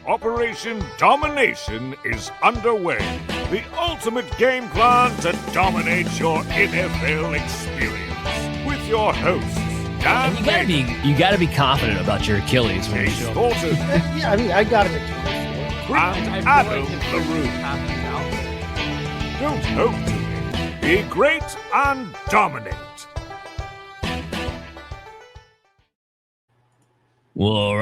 Operation Domination is underway. The ultimate game plan to dominate your NFL experience. With your hosts, Dan you gotta be confident about your Achilles when you show up. Yeah, I mean, I got him at and Adam LaRue. Don't hope to be great and dominate. Well, all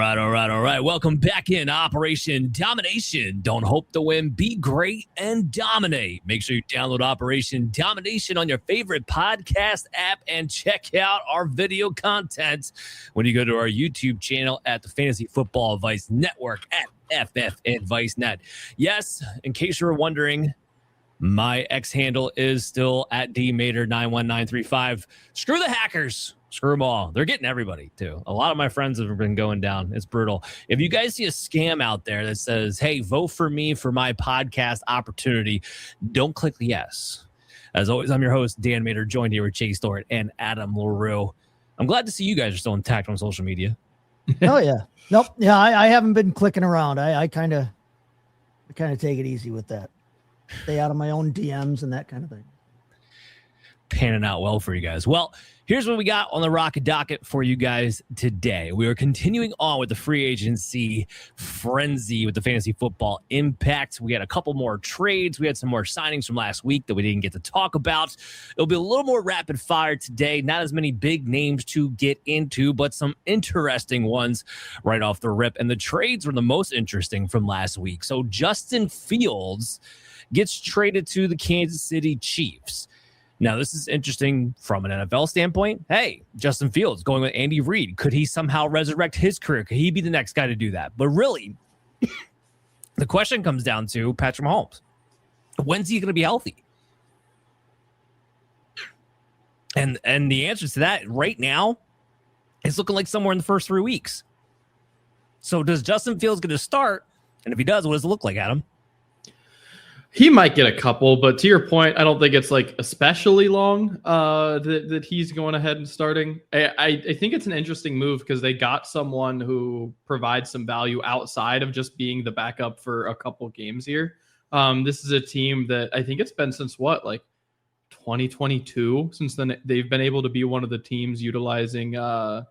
right. Welcome back in Operation Domination. Don't hope to win, be great, and dominate. Make sure you download Operation Domination on your favorite podcast app and check out our video content when you go to our YouTube channel at the Fantasy Football Advice Network at FF Advice Net. Yes, in case you were wondering, my X handle is still at DMater91935. Screw the hackers. Screw them all. They're getting everybody, too. A lot of my friends have been going down. It's brutal. If you guys see a scam out there that says, hey, vote for me for my podcast opportunity, don't click the yes. As always, I'm your host, Dan Mater, joined here with Chase Stewart and Adam LaRue. I'm glad to see you guys are still intact on social media. Oh, yeah. Nope. Yeah, I haven't been clicking around. I kind of take it easy with that. Stay out of my own DMs and that kind of thing. Panning out well for you guys. Well, here's what we got on the Rocket Docket for you guys today. We are continuing on with the free agency frenzy with the fantasy football impact. We had a couple more trades. We had some more signings from last week that we didn't get to talk about. It'll be a little more rapid fire today. Not as many big names to get into, but some interesting ones right off the rip. And the trades were the most interesting from last week. So Justin Fields gets traded to the Kansas City Chiefs. Now, this is interesting from an NFL standpoint. Hey, Justin Fields going with Andy Reid. Could he somehow resurrect his career? Could he be the next guy to do that? But really, the question comes down to Patrick Mahomes. When's he going to be healthy? And the answer to that right now is looking like somewhere in the first 3 weeks. So does Justin Fields get to start? And if he does, what does it look like, Adam? He might get a couple, but to your point, I don't think it's like especially long that he's going ahead and starting. I think it's an interesting move because they got someone who provides some value outside of just being the backup for a couple games here. This is a team that I think it's been since 2022 since then they've been able to be one of the teams utilizing the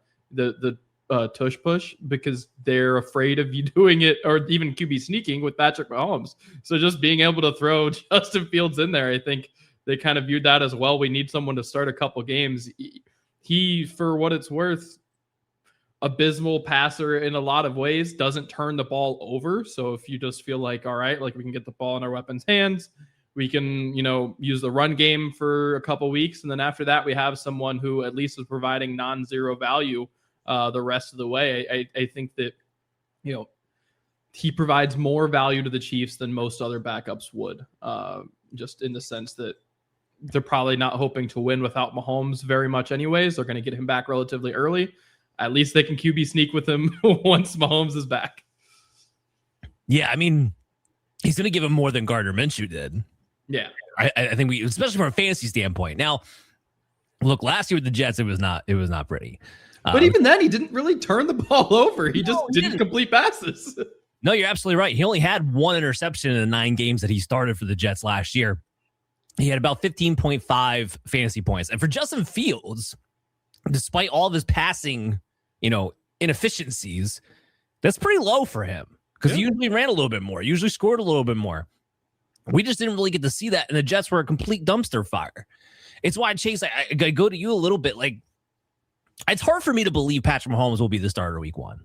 tush push because they're afraid of you doing it or even QB sneaking with Patrick Mahomes. So just being able to throw Justin Fields in there, I think they kind of viewed that as well. We need someone to start a couple games. He, for what it's worth, abysmal passer in a lot of ways, doesn't turn the ball over. So if you just feel like, all right, like we can get the ball in our weapons' hands, we can, use the run game for a couple weeks. And then after that, we have someone who at least is providing non-zero value the rest of the way. I think that, he provides more value to the Chiefs than most other backups would, just in the sense that they're probably not hoping to win without Mahomes very much anyways. They're going to get him back relatively early. At least they can QB sneak with him once Mahomes is back. Yeah, I mean, he's going to give him more than Gardner Minshew did. Yeah. I think especially from a fantasy standpoint. Now, look, last year with the Jets, it was not pretty. But even then, he didn't really turn the ball over. He didn't complete passes. No, you're absolutely right. He only had one interception in the 9 games that he started for the Jets last year. He had about 15.5 fantasy points. And for Justin Fields, despite all of his passing, inefficiencies, that's pretty low for him because he usually ran a little bit more, usually scored a little bit more. We just didn't really get to see that. And the Jets were a complete dumpster fire. It's why, Chase, I go to you a little bit. Like, it's hard for me to believe Patrick Mahomes will be the starter week 1.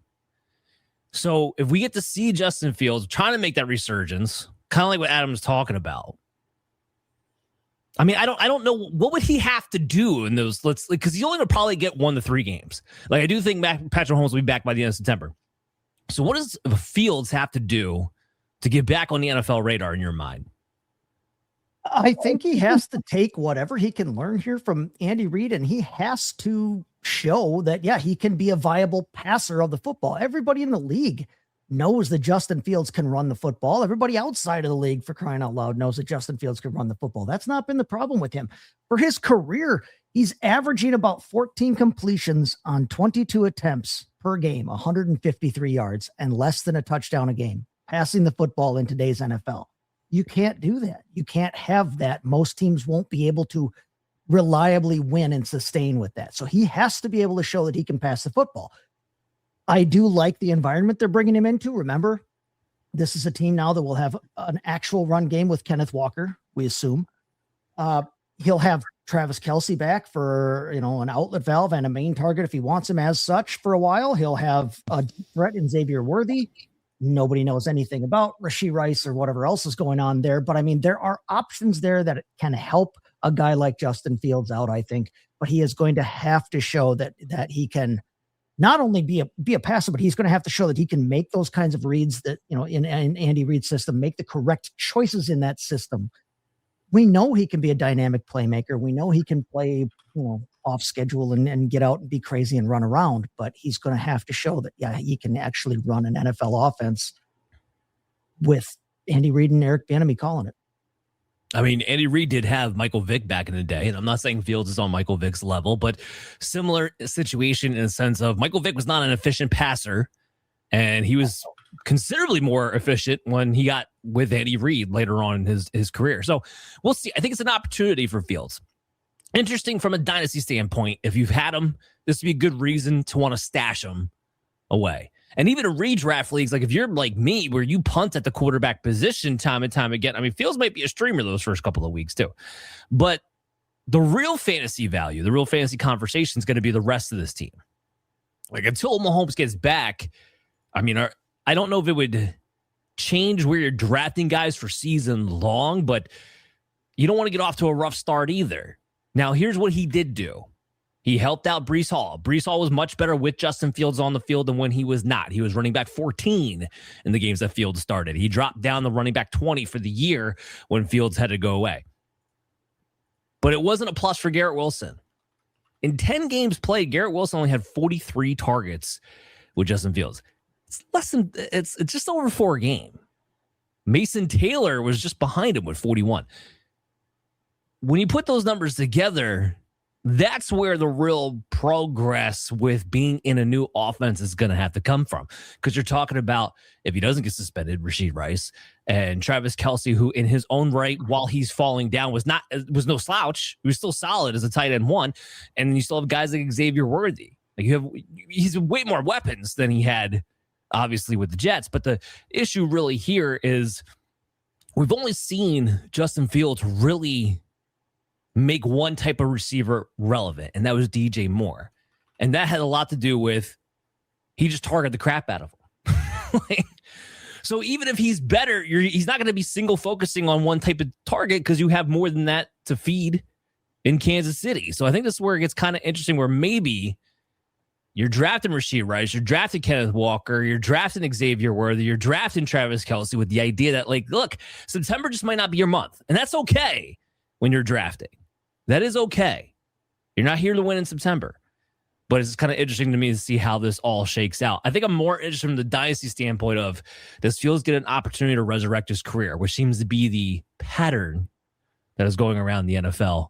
So if we get to see Justin Fields trying to make that resurgence, kind of like what Adam's talking about, I mean, I don't know what would he have to do in those. Because he's only going to probably get 1 to 3 games. Like I do think Patrick Mahomes will be back by the end of September. So what does Fields have to do to get back on the NFL radar in your mind? I think he has to take whatever he can learn here from Andy Reid, and he has to show that, he can be a viable passer of the football. Everybody in the league knows that Justin Fields can run the football. Everybody outside of the league, for crying out loud, knows that Justin Fields can run the football. That's not been the problem with him. For his career, he's averaging about 14 completions on 22 attempts per game, 153 yards, and less than a touchdown a game. passing the football in today's NFL. You can't do that. You can't have that. Most teams won't be able to reliably win and sustain with that. So he has to be able to show that he can pass the football. I do like the environment they're bringing him into. Remember, this is a team now that will have an actual run game with Kenneth Walker, we assume. He'll have Travis Kelce back for, an outlet valve and a main target if he wants him as such for a while. He'll have a threat in Xavier Worthy. Nobody knows anything about Rashee Rice or whatever else is going on there. But I mean, there are options there that can help a guy like Justin Fields out, I think. But he is going to have to show that he can not only be a passer, but he's going to have to show that he can make those kinds of reads that, in Andy Reid's system, make the correct choices in that system. We know he can be a dynamic playmaker. We know he can play, off schedule and get out and be crazy and run around, but he's going to have to show that, he can actually run an NFL offense with Andy Reid and Eric Bieniemy calling it. I mean, Andy Reid did have Michael Vick back in the day, and I'm not saying Fields is on Michael Vick's level, but similar situation in the sense of Michael Vick was not an efficient passer, and he was considerably more efficient when he got with Andy Reid later on in his career. So we'll see. I think it's an opportunity for Fields. Interesting from a dynasty standpoint. If you've had him, this would be a good reason to want to stash him away. And even in redraft leagues, like if you're like me, where you punt at the quarterback position time and time again, I mean, Fields might be a streamer those first couple of weeks too. But the real fantasy value, the real fantasy conversation is going to be the rest of this team. Like until Mahomes gets back, I mean, I don't know if it would change where you're drafting guys for season long, but you don't want to get off to a rough start either. Now, here's what he did do. He helped out Breece Hall. Breece Hall was much better with Justin Fields on the field than when he was not. He was running back 14 in the games that Fields started. He dropped down the running back 20 for the year when Fields had to go away. But it wasn't a plus for Garrett Wilson. In 10 games played, Garrett Wilson only had 43 targets with Justin Fields. It's just over 4 a game. Mason Taylor was just behind him with 41. When you put those numbers together, that's where the real progress with being in a new offense is going to have to come from. Because you're talking about, if he doesn't get suspended, Rashee Rice and Travis Kelce, who in his own right, while he's falling down, was no slouch. He was still solid as a tight end one. And then you still have guys like Xavier Worthy. Like he's way more weapons than he had, obviously, with the Jets. But the issue really here is we've only seen Justin Fields really make one type of receiver relevant, and that was DJ Moore. And that had a lot to do with he just targeted the crap out of him. So even if he's better, he's not going to be single focusing on one type of target because you have more than that to feed in Kansas City. So I think this is where it gets kind of interesting, where maybe you're drafting Rashee Rice, you're drafting Kenneth Walker, you're drafting Xavier Worthy, you're drafting Travis Kelce with the idea that, like, look, September just might not be your month. And that's okay when you're drafting. That is okay. You're not here to win in September. But it's kind of interesting to me to see how this all shakes out. I think I'm more interested from the dynasty standpoint of, does Fields get an opportunity to resurrect his career, which seems to be the pattern that is going around the NFL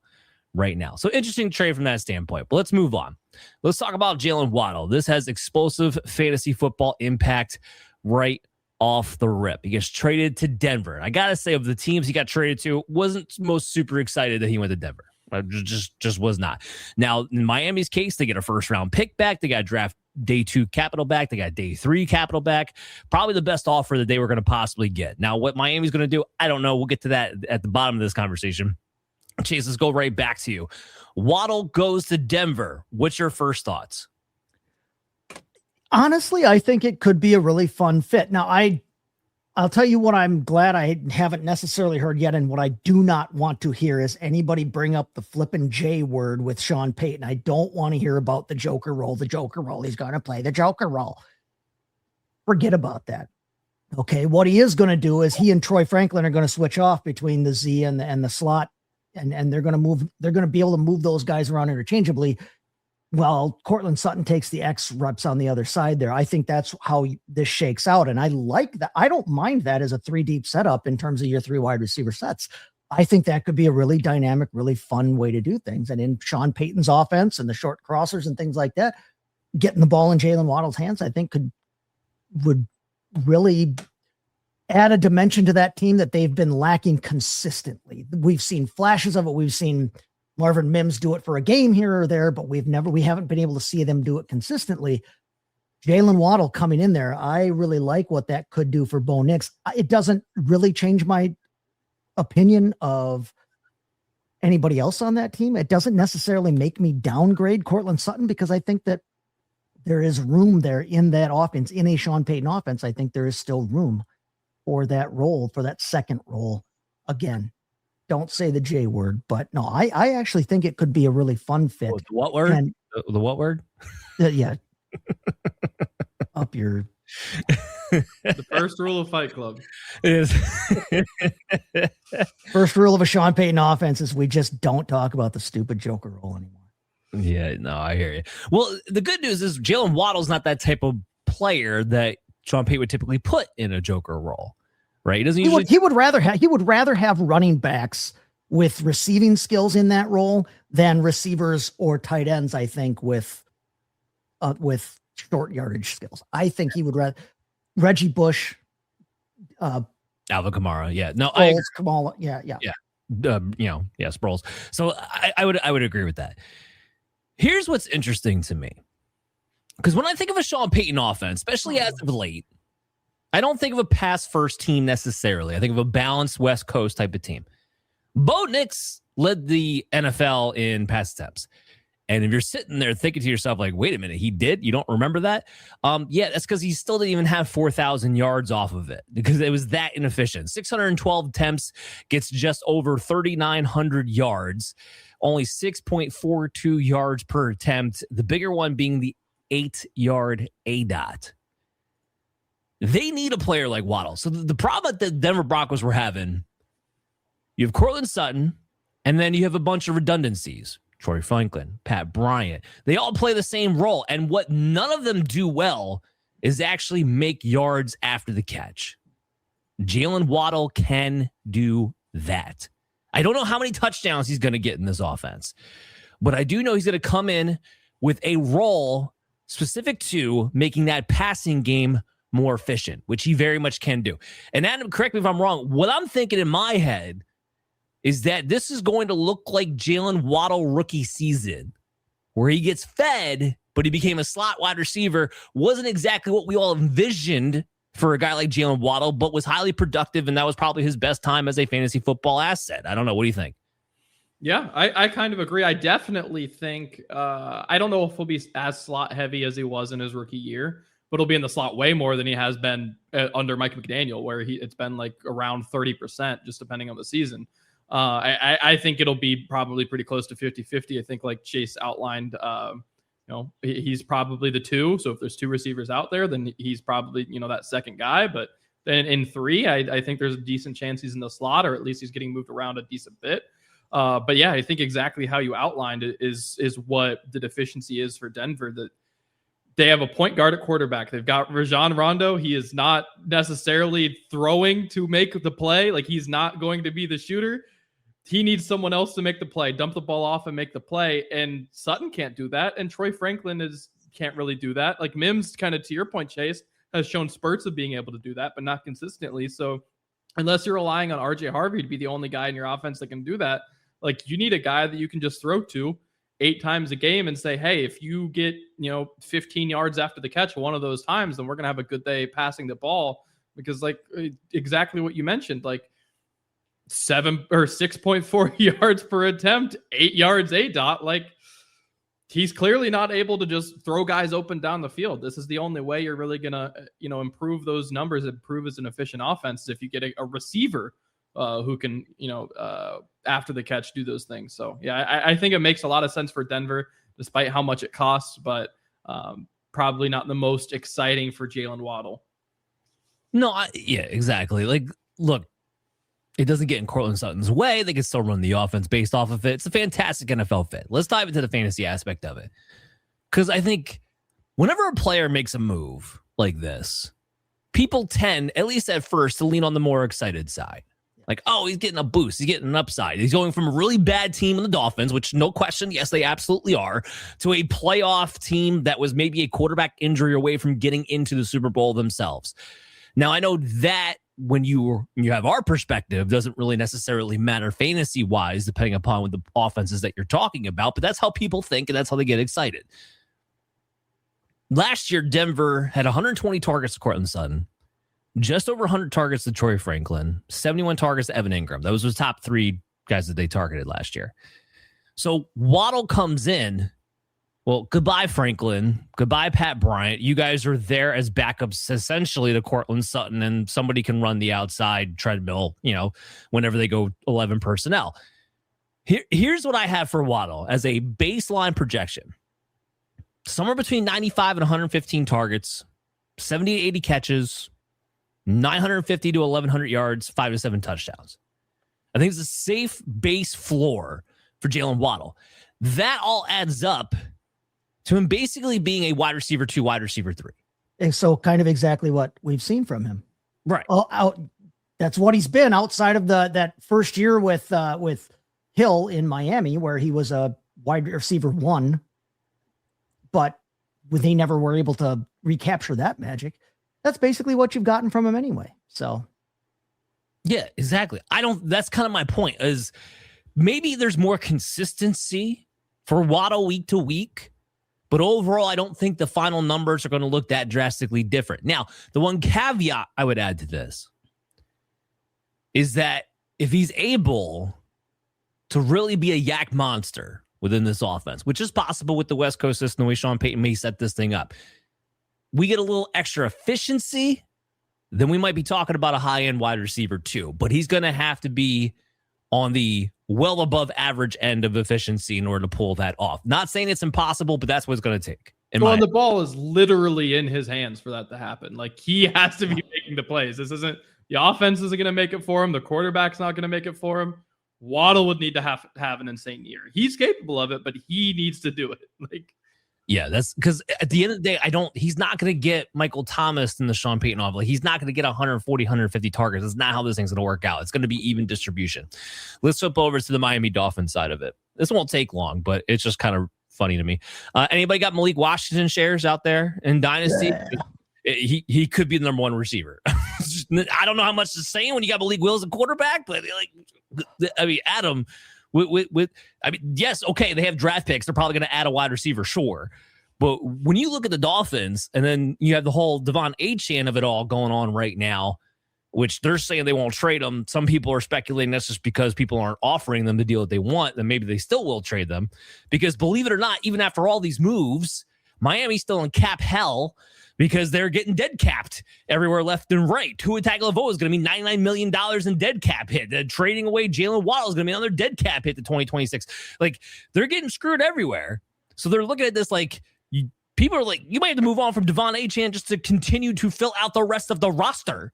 right now. So interesting trade from that standpoint. But let's move on. Let's talk about Jaylen Waddle. This has explosive fantasy football impact right off the rip. He gets traded to Denver. I got to say, of the teams he got traded to, wasn't most super excited that he went to Denver. Just was not. Now, in Miami's case, they get a first-round pick back. They got draft day 2 capital back. They got day 3 capital back. Probably the best offer that they were going to possibly get. Now, what Miami's going to do, I don't know. We'll get to that at the bottom of this conversation. Chase, let's go right back to you. Waddle goes to Denver. What's your first thoughts? Honestly, I think it could be a really fun fit. Now, I'll tell you what I'm glad I haven't necessarily heard yet, and what I do not want to hear is anybody bring up the flippin' J word with Sean Payton. I don't want to hear about the Joker role. The Joker role. He's going to play the Joker role. Forget about that. Okay, what he is going to do is he and Troy Franklin are going to switch off between the Z and the slot, and they're going to move. They're going to be able to move those guys around interchangeably. Well, Cortland Sutton takes the X reps on the other side there. I think that's how this shakes out. And I like that. I don't mind that as a 3 deep setup in terms of your 3 wide receiver sets. I think that could be a really dynamic, really fun way to do things. And in Sean Payton's offense and the short crossers and things like that, getting the ball in Jaylen Waddle's hands, I think would really add a dimension to that team that they've been lacking consistently. We've seen flashes of it. We've seen Marvin Mims do it for a game here or there, but we haven't been able to see them do it consistently. Jaylen Waddle coming in there, I really like what that could do for Bo Nix. It doesn't really change my opinion of anybody else on that team. It doesn't necessarily make me downgrade Courtland Sutton, because I think that there is room there in that offense, in a Sean Payton offense. I think there is still room for that role, for that second role. Again, don't say the J word, but no, I actually think it could be a really fun fit. What word? And, the what word? Yeah. Up your... The first rule of Fight Club. It is. First rule of a Sean Payton offense is we just don't talk about the stupid Joker role anymore. Yeah, no, I hear you. Well, the good news is Jaylen Waddle's not that type of player that Sean Payton would typically put in a Joker role, right? He doesn't usually. He would rather have running backs with receiving skills in that role than receivers or tight ends. I think with short yardage skills. I think he would rather Reggie Bush, Alvin Kamara. Yeah, no, Sproles, Kamala. Yeah. Sproles. So I would agree with that. Here's what's interesting to me, because when I think of a Sean Payton offense, especially as of late, I don't think of a pass first team necessarily. I think of a balanced West Coast type of team. Bo Nix led the NFL in pass attempts. And if you're sitting there thinking to yourself, like, wait a minute, he did? You don't remember that? Yeah, that's because he still didn't even have 4,000 yards off of it, because it was that inefficient. 612 attempts, gets just over 3,900 yards, only 6.42 yards per attempt, the bigger one being the 8-yard ADOT. They need a player like Waddle. So the problem that the Denver Broncos were having, you have Courtland Sutton, and then you have a bunch of redundancies. Troy Franklin, Pat Bryant. They all play the same role. And what none of them do well is actually make yards after the catch. Jaylen Waddle can do that. I don't know how many touchdowns he's going to get in this offense, but I do know he's going to come in with a role specific to making that passing game more efficient, which he very much can do. And Adam, correct me if I'm wrong. What I'm thinking in my head is that this is going to look like Jaylen Waddle rookie season, where he gets fed, but he became a slot wide receiver. Wasn't exactly what we all envisioned for a guy like Jaylen Waddle, but was highly productive, and that was probably his best time as a fantasy football asset. I don't know. What do you think? Yeah, I kind of agree. I definitely think, I don't know if he'll be as slot heavy as he was in his rookie year, but he'll be in the slot way more than he has been under Mike McDaniel, where it's been like around 30%, just depending on the season. I think it'll be probably pretty close to 50-50. I think, like Chase outlined, he's probably the two. So if there's two receivers out there, then he's probably, that second guy. But then in three, I think there's a decent chance he's in the slot, or at least he's getting moved around a decent bit. But yeah, I think exactly how you outlined it is what the deficiency is for Denver, that they have a point guard at quarterback. They've got Rajon Rondo. He is not necessarily throwing to make the play. Like, he's not going to be the shooter. He needs someone else to make the play, dump the ball off and make the play. And Sutton can't do that. And Troy Franklin can't really do that. Like, Mims, kind of to your point, Chase, has shown spurts of being able to do that, but not consistently. So unless you're relying on RJ Harvey to be the only guy in your offense that can do that, like, you need a guy that you can just throw to 8 times a game and say, hey, if you get, 15 yards after the catch one of those times, then we're going to have a good day passing the ball. Because, like, exactly what you mentioned, like, 6.4 yards per attempt, 8 yards ADOT. Like, he's clearly not able to just throw guys open down the field. This is the only way you're really gonna, improve those numbers, improve as an efficient offense, if you get a receiver who can, after the catch, do those things. So yeah, I think it makes a lot of sense for Denver, despite how much it costs, but probably not the most exciting for Jaylen Waddle. No, yeah, exactly. Like, look, it doesn't get in Courtland Sutton's way. They can still run the offense based off of it. It's a fantastic NFL fit. Let's dive into the fantasy aspect of it. Because I think whenever a player makes a move like this, people tend, at least at first, to lean on the more excited side. Like, oh, he's getting a boost. He's getting an upside. He's going from a really bad team in the Dolphins, which no question, yes, they absolutely are, to a playoff team that was maybe a quarterback injury away from getting into the Super Bowl themselves. Now, I know that when you have our perspective, doesn't really necessarily matter fantasy wise, depending upon what the offenses that you're talking about. But that's how people think, and that's how they get excited. Last year, Denver had 120 targets to Cortland Sutton, just over 100 targets to Troy Franklin, 71 targets to Evan Ingram. Those were the top 3 guys that they targeted last year. So Waddle comes in. Well, goodbye, Franklin. Goodbye, Pat Bryant. You guys are there as backups, essentially, to Cortland Sutton, and somebody can run the outside treadmill, whenever they go 11 personnel. Here's what I have for Waddle as a baseline projection. Somewhere between 95 and 115 targets, 70 to 80 catches, 950 to 1,100 yards, 5 to 7 touchdowns. I think it's a safe base floor for Jaylen Waddle. That all adds up to him basically being a wide receiver 2, wide receiver 3. And so kind of exactly what we've seen from him. Right. That's what he's been outside of that first year with Hill in Miami, where he was a wide receiver 1, but they never were able to recapture that magic. That's basically what you've gotten from him anyway. So. Yeah, exactly. That's kind of my point, is maybe there's more consistency for Waddle week to week. But overall, I don't think the final numbers are going to look that drastically different. Now, the one caveat I would add to this is that if he's able to really be a yak monster within this offense, which is possible with the West Coast system, the way Sean Payton may set this thing up, we get a little extra efficiency, then we might be talking about a high-end wide receiver too. But he's going to have to be on the well above average end of efficiency in order to pull that off. Not saying it's impossible, but that's what it's going to take. Well, the ball is literally in his hands for that to happen. Like, he has to be making the plays. The offense isn't going to make it for him. The quarterback's not going to make it for him. Waddle would need to have an insane year. He's capable of it, but he needs to do it. Yeah, that's because at the end of the day, he's not going to get Michael Thomas in the Sean Payton offense. He's not going to get 140, 150 targets. That's not how this thing's going to work out. It's going to be even distribution. Let's flip over to the Miami Dolphins side of it. This won't take long, but it's just kind of funny to me. Anybody got Malik Washington shares out there in Dynasty? Yeah. He could be the number 1 receiver. I don't know how much to say when you got Malik Willis as a quarterback, but Adam, yes, okay, they have draft picks. They're probably going to add a wide receiver, sure. But when you look at the Dolphins, and then you have the whole Devon Achane of it all going on right now, which they're saying they won't trade them. Some people are speculating that's just because people aren't offering them the deal that they want, then maybe they still will trade them. Because believe it or not, even after all these moves, Miami's still in cap hell because they're getting dead capped everywhere left and right. Tua Tagovailoa is going to be $99 million in dead cap hit. Trading away Jaylen Waddle is going to be another dead cap hit to 2026. They're getting screwed everywhere. So they're looking at this people are like, you might have to move on from Devon Achane just to continue to fill out the rest of the roster.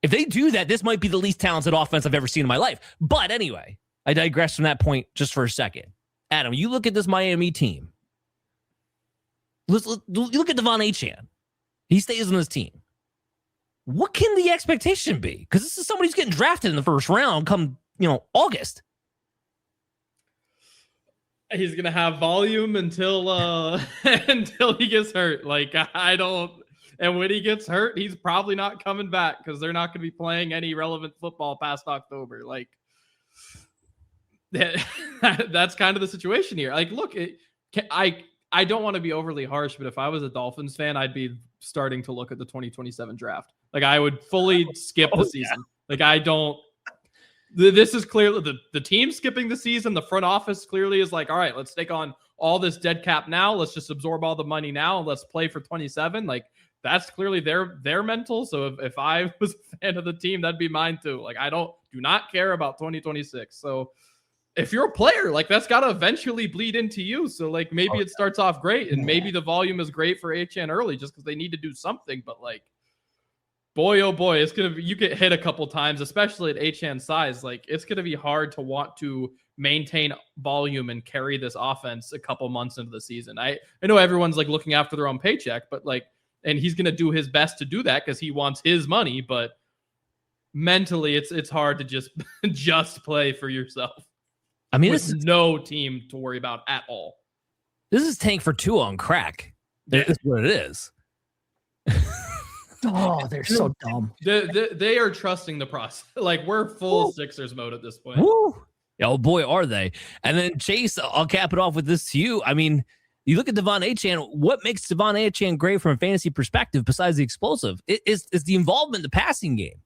If they do that, this might be the least talented offense I've ever seen in my life. But anyway, I digress from that point just for a second. Adam, you look at this Miami team. Look at Devon Achane. He stays on this team. What can the expectation be? Because this is somebody who's getting drafted in the first round come, August. He's gonna have volume until he gets hurt. And when he gets hurt, he's probably not coming back because they're not going to be playing any relevant football past October. That's kind of the situation here. I don't want to be overly harsh, but if I was a Dolphins fan, I'd be starting to look at the 2027 draft. I would fully skip the season. Yeah. This is clearly the team skipping the season. The front office clearly is all right, let's take on all this dead cap now. Let's just absorb all the money now and let's play for 27. That's clearly their mental. So if I was a fan of the team, that'd be mine too. I do not care about 2026. So if you're a player, that's got to eventually bleed into you. So maybe it starts off great and maybe the volume is great for Achane early just because they need to do something. But boy, oh boy, it's going to be, you get hit a couple times, especially at Achane's size. It's going to be hard to want to maintain volume and carry this offense a couple months into the season. I know everyone's looking after their own paycheck, but and he's going to do his best to do that because he wants his money. But mentally, it's hard to just play for yourself. I mean, this is no team to worry about at all. This is Tank for Tua on crack. That's what it is. Oh, they're so dumb. They are trusting the process. Like, we're full Sixers mode at this point. Woo. Oh boy, are they. And then Chase, I'll cap it off with this to you. I mean, you look at Devon Achane. What makes Devon Achane great from a fantasy perspective besides the explosive is the involvement in the passing game.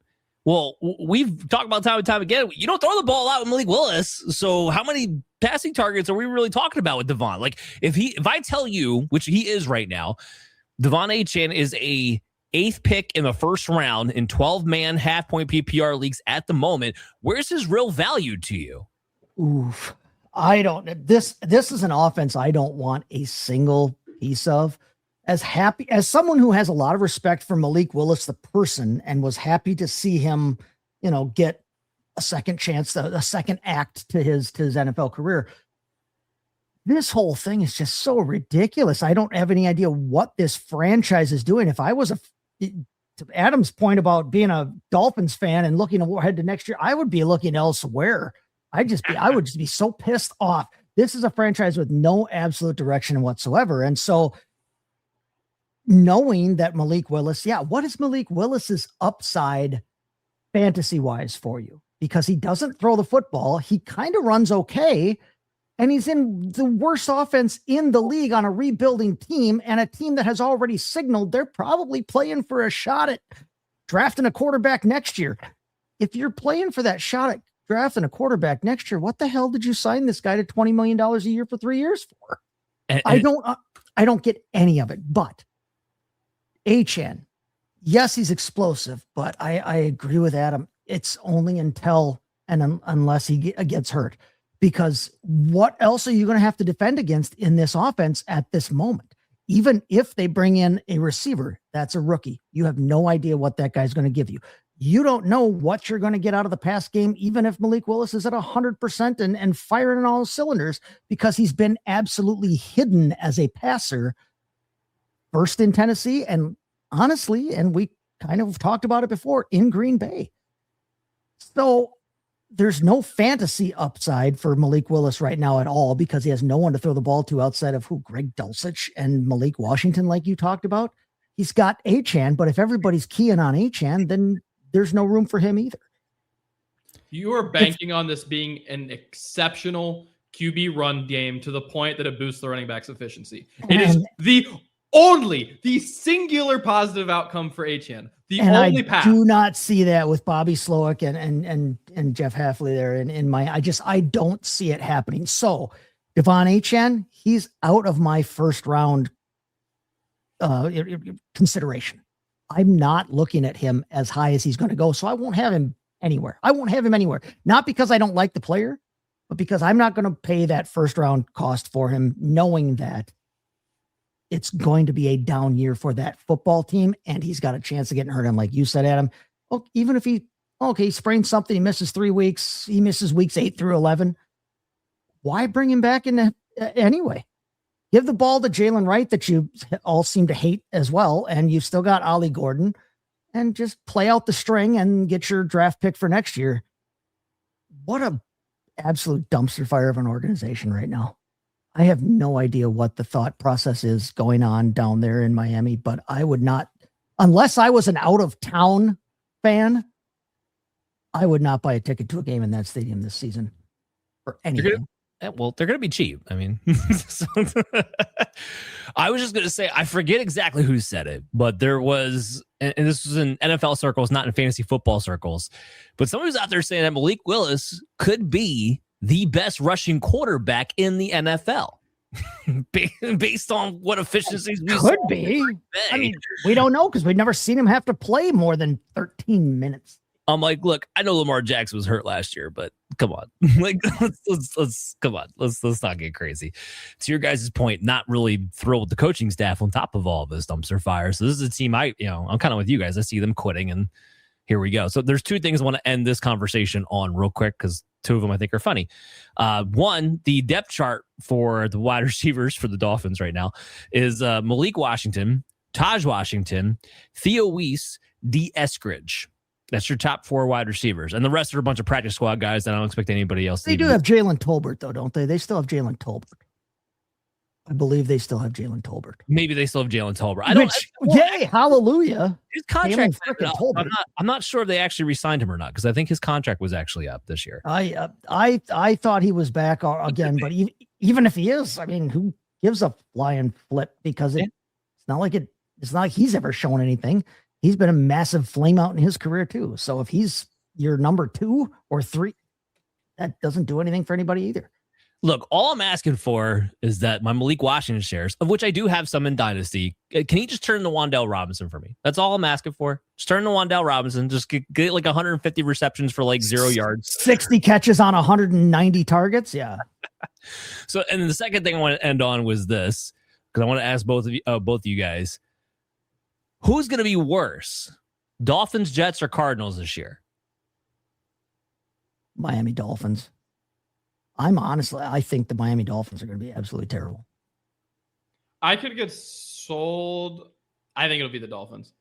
Well, we've talked about time and time again. You don't throw the ball out with Malik Willis. So how many passing targets are we really talking about with Devon? Like, if I tell you, which he is right now, Devon Achane is a 8th pick in the first round in 12-man half-point PPR leagues at the moment, where's his real value to you? Oof. I don't. This is an offense I don't want a single piece of. As someone who has a lot of respect for Malik Willis, the person, and was happy to see him, get a second chance, a second act to his NFL career. This whole thing is just so ridiculous. I don't have any idea what this franchise is doing. If I was to Adam's point about being a Dolphins fan and looking ahead to next year, I would be looking elsewhere. I would just be so pissed off. This is a franchise with no absolute direction whatsoever. And so knowing that Malik Willis, what is Malik Willis's upside fantasy wise for you? Because he doesn't throw the football. He kind of runs okay. And he's in the worst offense in the league on a rebuilding team, and a team that has already signaled they're probably playing for a shot at drafting a quarterback next year. If you're playing for that shot at drafting a quarterback next year, what the hell did you sign this guy to $20 million a year for 3 years for? I don't get any of it. But Achane, yes, he's explosive, but I agree with Adam. It's only unless he gets hurt, because what else are you going to have to defend against in this offense at this moment? Even if they bring in a receiver, that's a rookie. You have no idea what that guy's going to give you. You don't know what you're going to get out of the pass game, even if Malik Willis is at 100% and firing on all cylinders, because he's been absolutely hidden as a passer first in Tennessee. And honestly, and we kind of talked about it before, in Green Bay. So there's no fantasy upside for Malik Willis right now at all, because he has no one to throw the ball to outside of Greg Dulcich and Malik Washington, like you talked about. He's got Achane, but if everybody's keying on Achane, then there's no room for him either. You are banking on this being an exceptional QB run game to the point that it boosts the running back's efficiency. It is the singular positive outcome for Achane. I do not see that with Bobby Slowick and Jeff Hafley there I don't see it happening. So Devon Achane, he's out of my first round consideration. I'm not looking at him as high as he's going to go. So I won't have him anywhere. Not because I don't like the player, but because I'm not going to pay that first round cost for him, knowing that it's going to be a down year for that football team, and he's got a chance of getting hurt. And like you said, Adam, even if he sprains something, he misses 3 weeks, he misses weeks 8 through 11. Why bring him back in anyway? Give the ball to Jalen Wright, that you all seem to hate as well, and you've still got Ollie Gordon, and just play out the string and get your draft pick for next year. What a absolute dumpster fire of an organization right now. I have no idea what the thought process is going on down there in Miami, but I would not, unless I was an out-of-town fan, I would not buy a ticket to a game in that stadium this season for anything. They're going to be cheap. I mean, I was just going to say, I forget exactly who said it, but there was, and this was in NFL circles, not in fantasy football circles, but somebody was out there saying that Malik Willis could be the best rushing quarterback in the NFL based on what efficiencies we could be. I mean, we don't know, because we've never seen him have to play more than 13 minutes. I'm like, look, I know Lamar Jackson was hurt last year, but come on, like, let's come on, let's not get crazy. To your guys' point, not really thrilled with the coaching staff on top of all of this dumpster fire. So this is a team I'm kind of with you guys. I see them quitting, and here we go. So there's two things I want to end this conversation on real quick, because two of them I think are funny. One, the depth chart for the wide receivers for the Dolphins right now is Malik Washington, Taj Washington, Theo Weiss, D. Eskridge. That's your top 4 wide receivers. And the rest are a bunch of practice squad guys that I don't expect anybody else to. They do have Jalen Tolbert, though, don't they? They still have Jalen Tolbert. I believe they still have Jalen Tolbert. Maybe they still have Jalen Tolbert. Yay, hallelujah. His contract. Tolbert. I'm not sure if they actually re-signed him or not because I think his contract was actually up this year. I thought he was back again, but even if he is, I mean, who gives a flying flip? Because it's not like he's ever shown anything. He's been a massive flame out in his career too. So if he's your number 2 or 3, that doesn't do anything for anybody either. Look, all I'm asking for is that my Malik Washington shares, of which I do have some in Dynasty, can he just turn to Wan'Dale Robinson for me? That's all I'm asking for. Just turn to Wan'Dale Robinson. Just get like 150 receptions for like 0 yards. 60 catches on 190 targets. Yeah. So, and then the second thing I want to end on was this, because I want to ask both of you guys, who's going to be worse, Dolphins, Jets, or Cardinals this year? Miami Dolphins. I think the Miami Dolphins are going to be absolutely terrible. I could get sold. I think it'll be the Dolphins.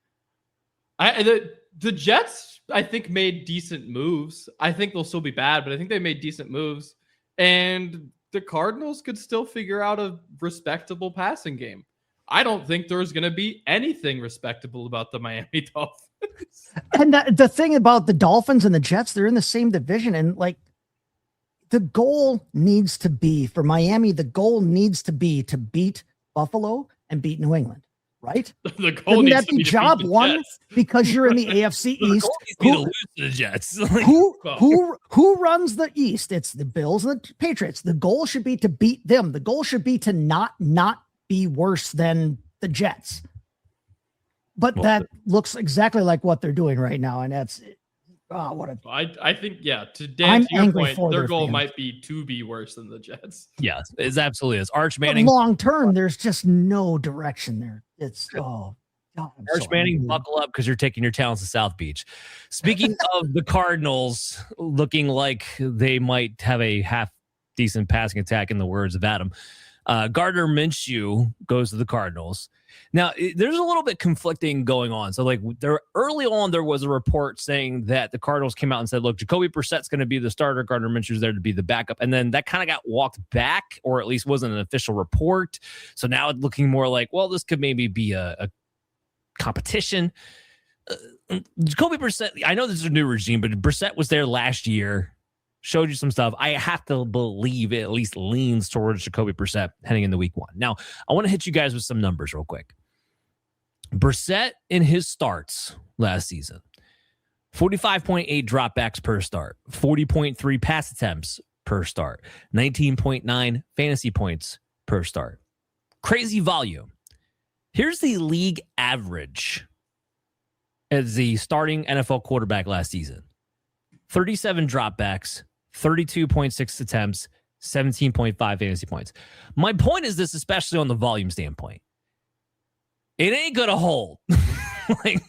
The Jets, I think, made decent moves. I think they'll still be bad, but I think they made decent moves. And the Cardinals could still figure out a respectable passing game. I don't think there's going to be anything respectable about the Miami Dolphins. And the thing about the Dolphins and the Jets, they're in the same division. And like, the goal needs to be for Miami, to beat Buffalo and beat New England, right? The goal needs to be job one because you're in the AFC East. To lose to the Jets. Who runs the East? It's the Bills and the Patriots. The goal should be to beat them. The goal should be to not be worse than the Jets. But that looks exactly like what they're doing right now, and that's. I think, to Dan, to your point, their goal might be to be worse than the Jets. Yes, it absolutely is. Arch Manning. Long term, there's just no direction there. It's God, Arch Manning, buckle up because you're taking your talents to South Beach. Speaking of the Cardinals looking like they might have a half decent passing attack, in the words of Adam, Gardner Minshew goes to the Cardinals. Now, there's a little bit conflicting going on. So, like, early on, there was a report saying that the Cardinals came out and said, look, Jacoby Brissett's going to be the starter. Gardner Minshew's there to be the backup. And then that kind of got walked back, or at least wasn't an official report. So now it's looking more like, well, this could maybe be a competition. Jacoby Brissett, I know this is a new regime, but Brissett was there last year. Showed you some stuff. I have to believe it at least leans towards Jacoby Brissett heading into week 1. Now, I want to hit you guys with some numbers real quick. Brissett in his starts last season, 45.8 dropbacks per start, 40.3 pass attempts per start, 19.9 fantasy points per start. Crazy volume. Here's the league average as the starting NFL quarterback last season. 37 dropbacks, 32.6 attempts, 17.5 fantasy points. My point is this, especially on the volume standpoint. It ain't going to hold. Like,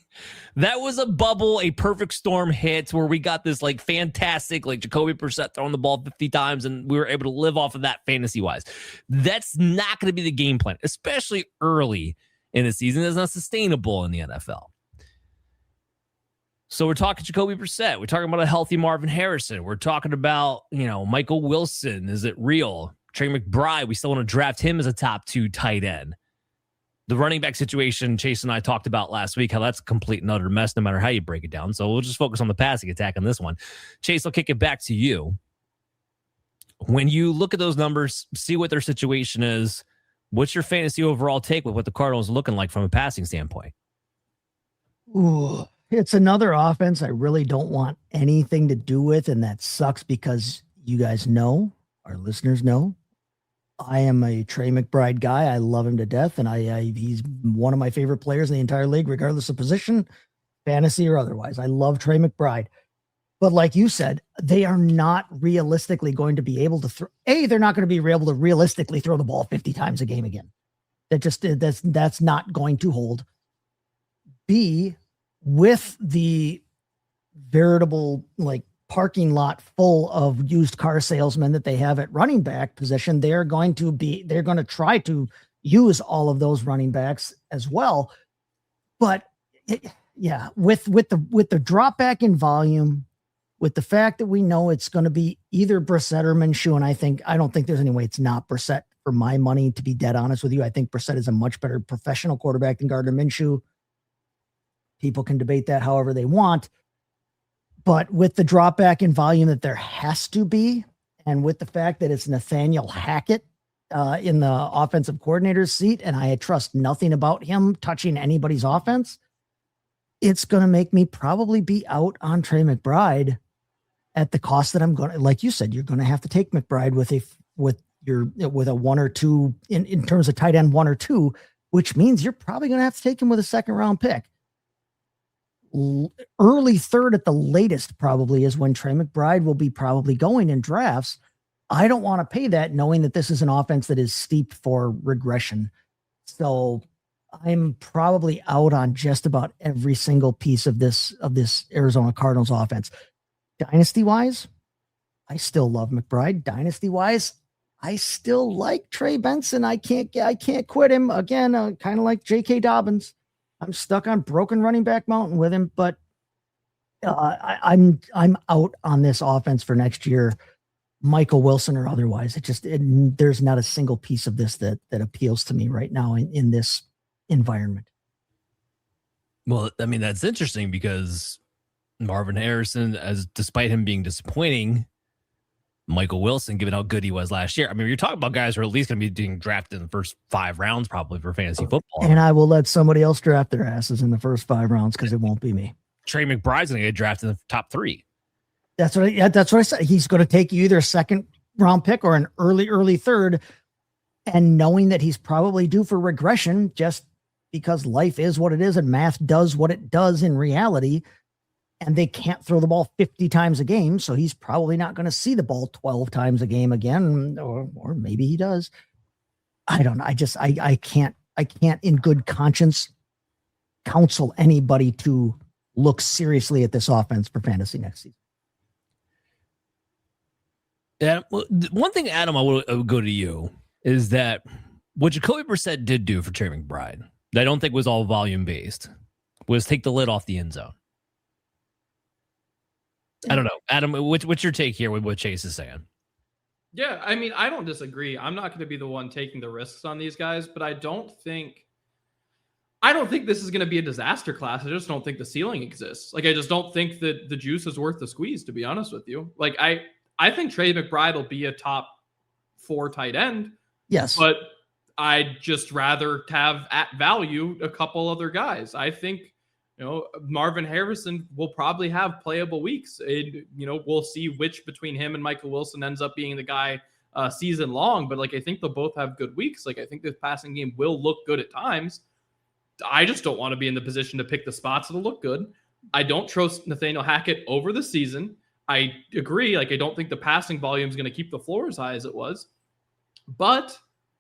that was a bubble, a perfect storm hit where we got this like fantastic, like Jacoby Brissett throwing the ball 50 times and we were able to live off of that fantasy wise. That's not going to be the game plan, especially early in the season. It's not sustainable in the NFL. So we're talking Jacoby Brissett. We're talking about a healthy Marvin Harrison. We're talking about, Michael Wilson. Is it real? Trey McBride. We still want to draft him as a top 2 tight end. The running back situation, Chase and I talked about last week, how that's a complete and utter mess no matter how you break it down. So we'll just focus on the passing attack on this one. Chase, I'll kick it back to you. When you look at those numbers, see what their situation is, what's your fantasy overall take with what the Cardinals are looking like from a passing standpoint? Ooh. It's another offense I really don't want anything to do with, and that sucks because you guys know, our listeners know, I am a Trey McBride guy. I love him to death, and he's one of my favorite players in the entire league, regardless of position, fantasy or otherwise. I love Trey McBride. But like you said, they are not realistically going to be able to throw. They're not going to be able to realistically throw the ball 50 times a game again. That's not going to hold. B, with the veritable like parking lot full of used car salesmen that they have at running back position, they're going to try to use all of those running backs as well. But with the drop back in volume, with the fact that we know it's going to be either Brissett or Minshew, and I don't think there's any way it's not Brissett for my money, to be dead honest with you. I think Brissett is a much better professional quarterback than Gardner Minshew. People can debate that however they want. But with the drop back in volume that there has to be, and with the fact that it's Nathaniel Hackett in the offensive coordinator's seat, and I trust nothing about him touching anybody's offense, it's going to make me probably be out on Trey McBride at the cost that I'm going to, like you said, you're going to have to take McBride with a 1 or 2 in terms of tight end 1 or 2, which means you're probably going to have to take him with a second round pick. Early third at the latest probably is when Trey McBride will be probably going in drafts. I don't want to pay that knowing that this is an offense that is steeped for regression. So I'm probably out on just about every single piece of this Arizona Cardinals offense. Dynasty wise, I still love McBride. Dynasty wise, I still like Trey Benson. I can't quit him again. Kind of like J.K. Dobbins. I'm stuck on broken running back mountain with him, but I'm out on this offense for next year, Michael Wilson or otherwise. There's not a single piece of this that appeals to me right now in this environment. Well, I mean, that's interesting because Marvin Harrison, despite him being disappointing, Michael Wilson, given how good he was last year. I mean, you're talking about guys who are at least going to be being drafted in the first 5 rounds, probably for fantasy football. And I will let somebody else draft their asses in the first 5 rounds because it won't be me. Trey McBride's going to get drafted in the top 3. That's what I said. He's going to take you either a second round pick or an early third. And knowing that he's probably due for regression just because life is what it is and math does what it does in reality. And they can't throw the ball 50 times a game. So he's probably not going to see the ball 12 times a game again, or maybe he does. I don't know. I can't in good conscience counsel anybody to look seriously at this offense for fantasy next season. Yeah. One thing, Adam, I would go to you is that what Jacoby Brissett did do for Trey McBride, that I don't think was all volume based, was take the lid off the end zone. I don't know. Adam, what's your take here with what Chase is saying? Yeah, I mean, I don't disagree. I'm not going to be the one taking the risks on these guys, but I don't think this is going to be a disaster class. I just don't think the ceiling exists. Like, I just don't think that the juice is worth the squeeze, to be honest with you. Like, I think Trey McBride will be a top 4 tight end. Yes. But I'd just rather have at value a couple other guys. I think, Marvin Harrison will probably have playable weeks. And, we'll see which between him and Michael Wilson ends up being the guy season long. But, I think they'll both have good weeks. I think this passing game will look good at times. I just don't want to be in the position to pick the spots that'll look good. I don't trust Nathaniel Hackett over the season. I agree. I don't think the passing volume is going to keep the floor as high as it was. But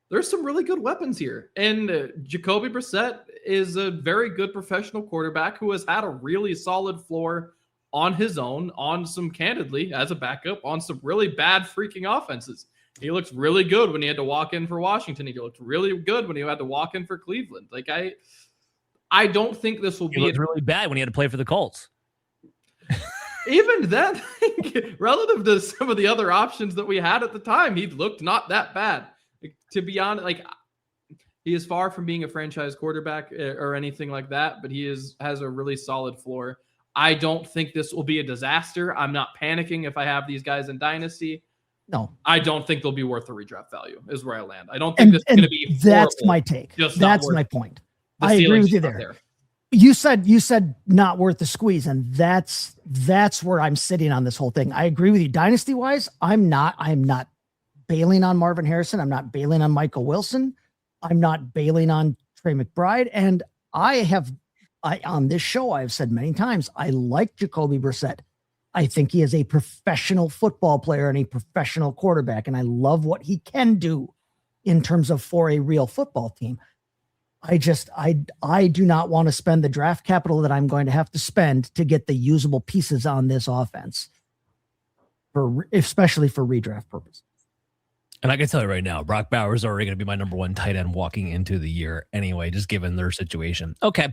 there's some really good weapons here. And Jacoby Brissett is a very good professional quarterback who has had a really solid floor on his own, candidly, as a backup, on some really bad freaking offenses. He looks really good when he had to walk in for Washington. He looked really good when he had to walk in for Cleveland. I don't think this will be really bad when he had to play for the Colts. Even then, relative to some of the other options that we had at the time, he looked not that bad. To be honest, he is far from being a franchise quarterback or anything like that, but he has a really solid floor. I don't think this will be a disaster. I'm not panicking if I have these guys in Dynasty. No, I don't think they'll be worth the redraft value is where I land. I don't think this is going to be horrible. That's my take. That's my point. I agree with you there. You said not worth the squeeze, and that's where I'm sitting on this whole thing. I agree with you. Dynasty wise, I'm not bailing on Marvin Harrison. I'm not bailing on Michael Wilson. I'm not bailing on Trey McBride. And on this show, I've said many times, I like Jacoby Brissett. I think he is a professional football player and a professional quarterback. And I love what he can do in terms of for a real football team. I do not want to spend the draft capital that I'm going to have to spend to get the usable pieces on this offense, especially for redraft purposes. And I can tell you right now, Brock Bowers is already going to be my number 1 tight end walking into the year anyway, just given their situation. Okay,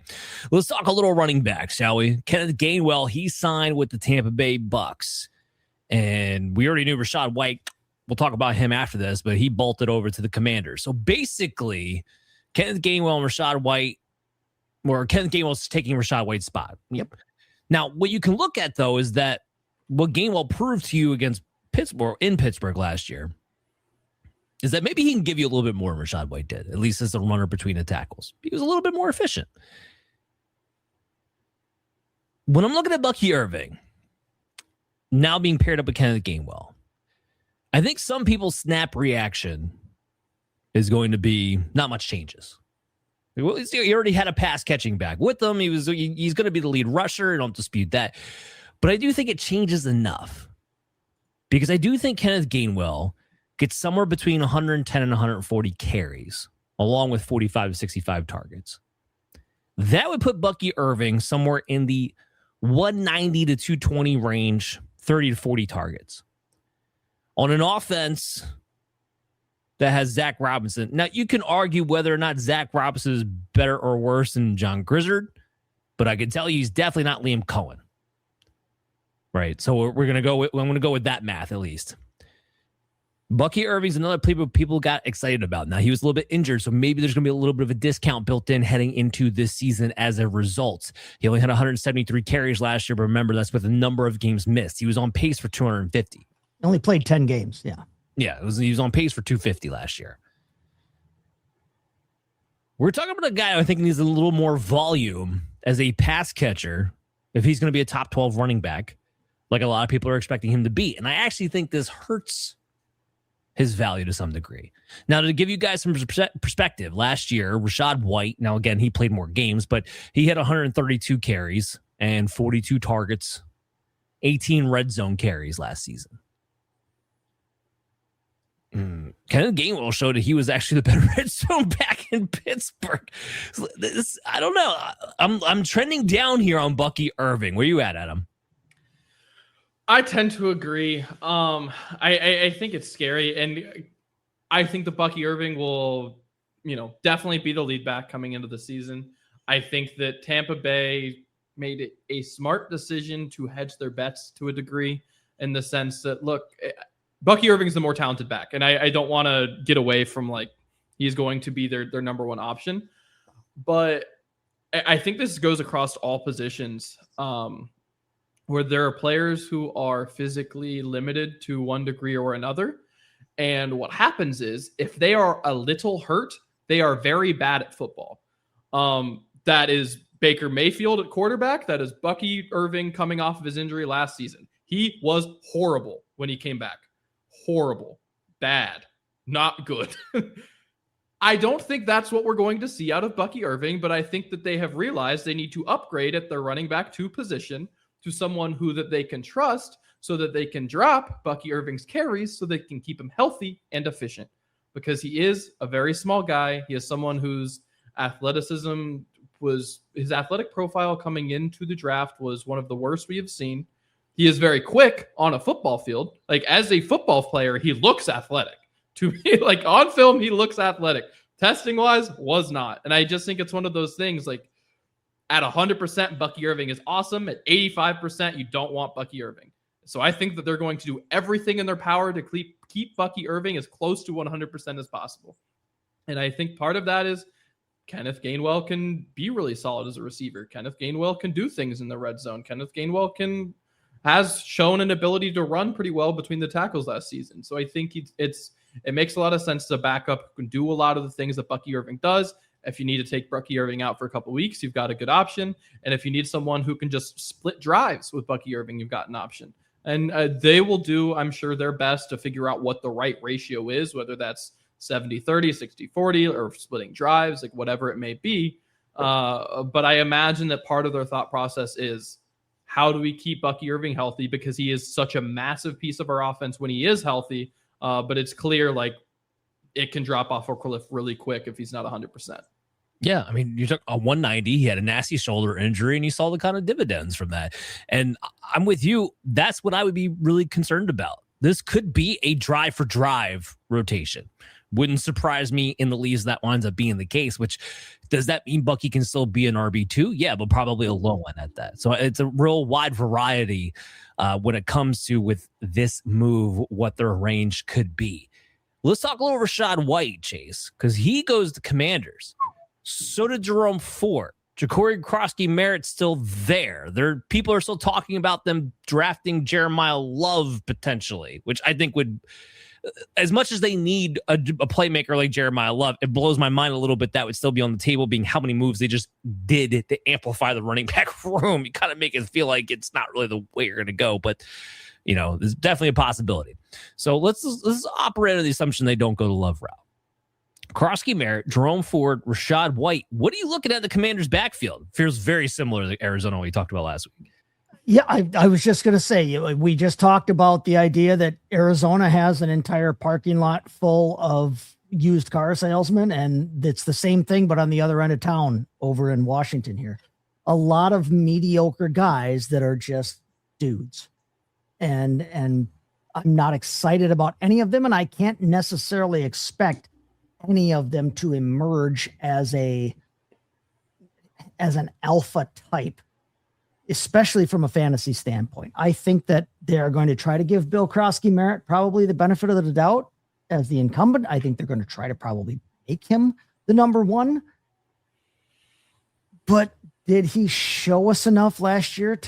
let's talk a little running back, shall we? Kenneth Gainwell, he signed with the Tampa Bay Bucks. And we already knew Rachaad White we'll talk about him after this, but he bolted over to the Commanders. So basically, Kenneth Gainwell and Rachaad White, or Kenneth Gainwell's taking Rachaad White's spot. Yep. Now, what you can look at, though, is that what Gainwell proved to you against Pittsburgh last year is that maybe he can give you a little bit more than Rachaad White did, at least as a runner between the tackles. He was a little bit more efficient. When I'm looking at Bucky Irving, now being paired up with Kenneth Gainwell, I think some people's snap reaction is going to be not much changes. Well, he already had a pass catching back with him. He's going to be the lead rusher. I don't dispute that. But I do think it changes enough because I do think Kenneth Gainwell gets somewhere between 110 and 140 carries, along with 45 to 65 targets. That would put Bucky Irving somewhere in the 190 to 220 range, 30 to 40 targets. On an offense that has Zach Robinson. Now, you can argue whether or not Zach Robinson is better or worse than John Grizzard, but I can tell you he's definitely not Liam Cohen. Right? So I'm going to go with that math at least. Bucky Irving's another player people got excited about. Now, he was a little bit injured, so maybe there's going to be a little bit of a discount built in heading into this season as a result. He only had 173 carries last year, but remember, that's with a number of games missed. He was on pace for 250. Only played 10 games, yeah. Yeah, he was on pace for 250 last year. We're talking about a guy I think needs a little more volume as a pass catcher if he's going to be a top 12 running back, like a lot of people are expecting him to be. And I actually think this hurts his value to some degree. Now, to give you guys some perspective, last year, Rachaad White, now again, he played more games, but he had 132 carries and 42 targets, 18 red zone carries last season. Kenneth Gainwell showed that he was actually the better red zone back in Pittsburgh. I don't know. I'm trending down here on Bucky Irving. Where you at, Adam? I tend to agree. I think it's scary, and I think the Bucky Irving will, definitely be the lead back coming into the season. I think that Tampa Bay made it a smart decision to hedge their bets to a degree, in the sense that, look, Bucky Irving's the more talented back, and I don't want to get away from he's going to be their number one option, but I think this goes across all positions. Where there are players who are physically limited to one degree or another. And what happens is if they are a little hurt, they are very bad at football. That is Baker Mayfield at quarterback. That is Bucky Irving coming off of his injury last season. He was horrible when he came back. Horrible. Bad. Not good. I don't think that's what we're going to see out of Bucky Irving, but I think that they have realized they need to upgrade at their running back 2 position to someone who that they can trust so that they can drop Bucky Irving's carries so they can keep him healthy and efficient, because he is a very small guy. He is someone whose his athletic profile coming into the draft was one of the worst we have seen. He is very quick on a football field. As a football player, he looks athletic. To me, on film, he looks athletic. Testing wise, was not. And I just think it's one of those things at 100%, Bucky Irving is awesome. At 85%, you don't want Bucky Irving. So I think that they're going to do everything in their power to keep Bucky Irving as close to 100% as possible. And I think part of that is Kenneth Gainwell can be really solid as a receiver. Kenneth Gainwell can do things in the red zone. Kenneth Gainwell has shown an ability to run pretty well between the tackles last season. So I think it makes a lot of sense to back up, who can do a lot of the things that Bucky Irving does. If you need to take Bucky Irving out for a couple of weeks, you've got a good option. And if you need someone who can just split drives with Bucky Irving, you've got an option. And they will do, I'm sure, their best to figure out what the right ratio is, whether that's 70-30, 60-40, or splitting drives, whatever it may be. But I imagine that part of their thought process is, how do we keep Bucky Irving healthy? Because he is such a massive piece of our offense when he is healthy. But it's clear, it can drop off a cliff really quick if he's not 100%. Yeah, I mean, you took a 190, he had a nasty shoulder injury, and you saw the kind of dividends from that. And I'm with you. That's what I would be really concerned about. This could be a drive for drive rotation. Wouldn't surprise me in the least that winds up being the case, which does that mean Bucky can still be an RB2? Yeah, but probably a low one at that. So it's a real wide variety when it comes to with this move, what their range could be. Let's talk a little Rachaad White, Chase, because he goes to Commanders. So did Jerome Ford. Ja'Cory Krosky-Merritt's still there. People are still talking about them drafting Jeremiah Love potentially, which I think would, as much as they need a playmaker like Jeremiah Love, it blows my mind a little bit that would still be on the table, being how many moves they just did to amplify the running back room. You kind of make it feel like it's not really the way you're going to go, but there's definitely a possibility. So let's operate under the assumption they don't go the Love route. Krosky-Merritt, Jerome Ford, Rachaad White. What are you looking at the Commanders' backfield? Feels very similar to Arizona we talked about last week. Yeah, I was just going to say, we just talked about the idea that Arizona has an entire parking lot full of used car salesmen, and it's the same thing, but on the other end of town over in Washington here. A lot of mediocre guys that are just dudes. And I'm not excited about any of them, and I can't necessarily expect any of them to emerge as an alpha type, especially from a fantasy standpoint. I think that they're going to try to give Bill Krosky-Merritt probably the benefit of the doubt as the incumbent. I think they're going to try to probably make him the number one. But did he show us enough last year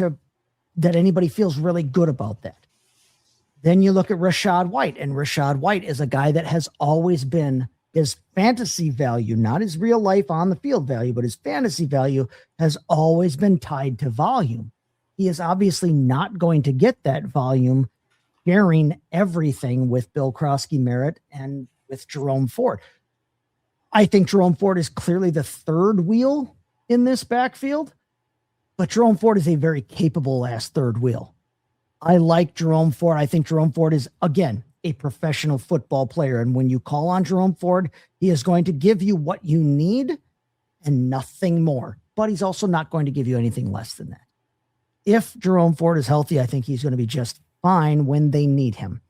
that anybody feels really good about that? Then you look at Rachaad White, and Rachaad White is a guy that has always been his fantasy value, not his real life on the field value, but his fantasy value has always been tied to volume. He is obviously not going to get that volume sharing everything with Bill Krosky-Merritt and with Jerome Ford. I think Jerome Ford is clearly the third wheel in this backfield, but Jerome Ford is a very capable ass third wheel. I like Jerome Ford. I think Jerome Ford is, again, a professional football player. And when you call on Jerome Ford, he is going to give you what you need and nothing more. But he's also not going to give you anything less than that. If Jerome Ford is healthy, I think he's going to be just fine when they need him.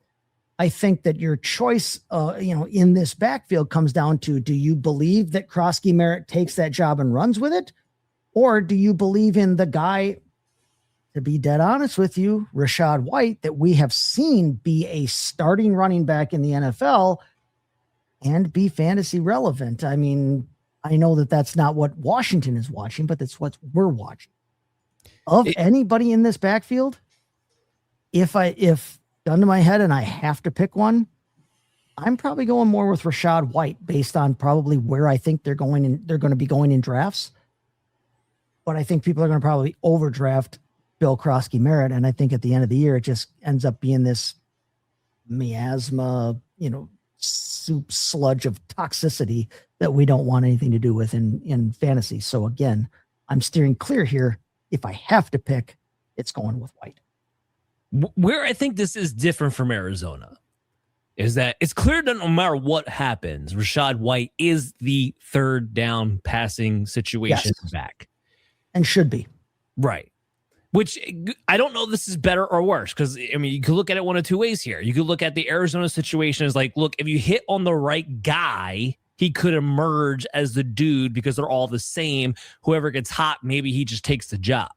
I think that your choice, in this backfield comes down to, do you believe that Krosky-Merritt takes that job and runs with it? Or do you believe in the guy, to be dead honest with you, Rachaad White, that we have seen be a starting running back in the NFL and be fantasy relevant? I mean, I know that that's not what Washington is watching, but that's what we're watching. Of anybody in this backfield, if gun to my head and I have to pick one, I'm probably going more with Rachaad White based on probably where I think they're going to be going in drafts. But I think people are going to probably overdraft Bill Krosky-Merritt, and I think at the end of the year, it just ends up being this miasma, soup sludge of toxicity that we don't want anything to do with in fantasy. So again, I'm steering clear here. If I have to pick, it's going with White. Where I think this is different from Arizona is that it's clear that no matter what happens, Rachaad White is the third down passing situation back. And should be. Right. Which I don't know if this is better or worse, because, you could look at it one of two ways here. You could look at the Arizona situation as like, look, if you hit on the right guy, he could emerge as the dude because they're all the same. Whoever gets hot, maybe he just takes the job.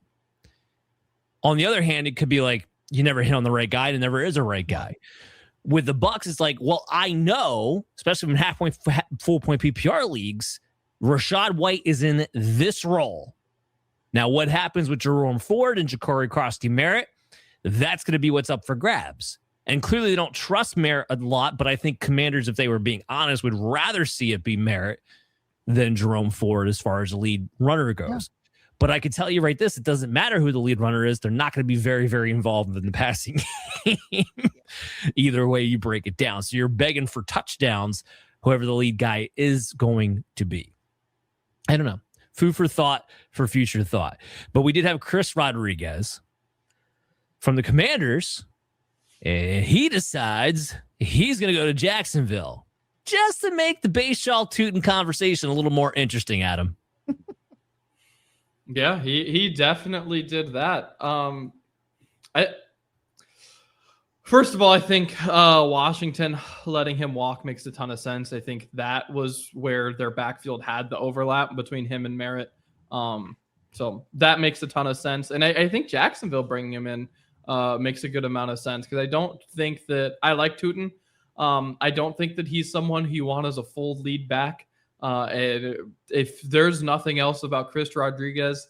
On the other hand, it could be like, you never hit on the right guy, and there never is a right guy. With the Bucs, it's like, well, I know, especially in half-point, full-point PPR leagues, Rachaad White is in this role. Now, what happens with Jerome Ford and Ja'Cory Krosky-Merritt, that's going to be what's up for grabs. And clearly they don't trust Merritt a lot, but I think Commanders, if they were being honest, would rather see it be Merritt than Jerome Ford as far as the lead runner goes. Yeah. But I can tell you right this, it doesn't matter who the lead runner is. They're not going to be very, very involved in the passing game. Either way you break it down. So you're begging for touchdowns, whoever the lead guy is going to be. I don't know. Food for thought, for future thought. But we did have Chris Rodriguez from the Commanders. And he decides he's going to go to Jacksonville just to make the baseball tooting conversation a little more interesting, Adam. Yeah, he definitely did that. First of all, I think Washington letting him walk makes a ton of sense. I think that was where their backfield had the overlap between him and Merritt. So that makes a ton of sense. And I think Jacksonville bringing him in makes a good amount of sense, because I don't think that I like Tootin. I don't think that he's someone who you want as a full lead back. And if there's nothing else about Chris Rodriguez,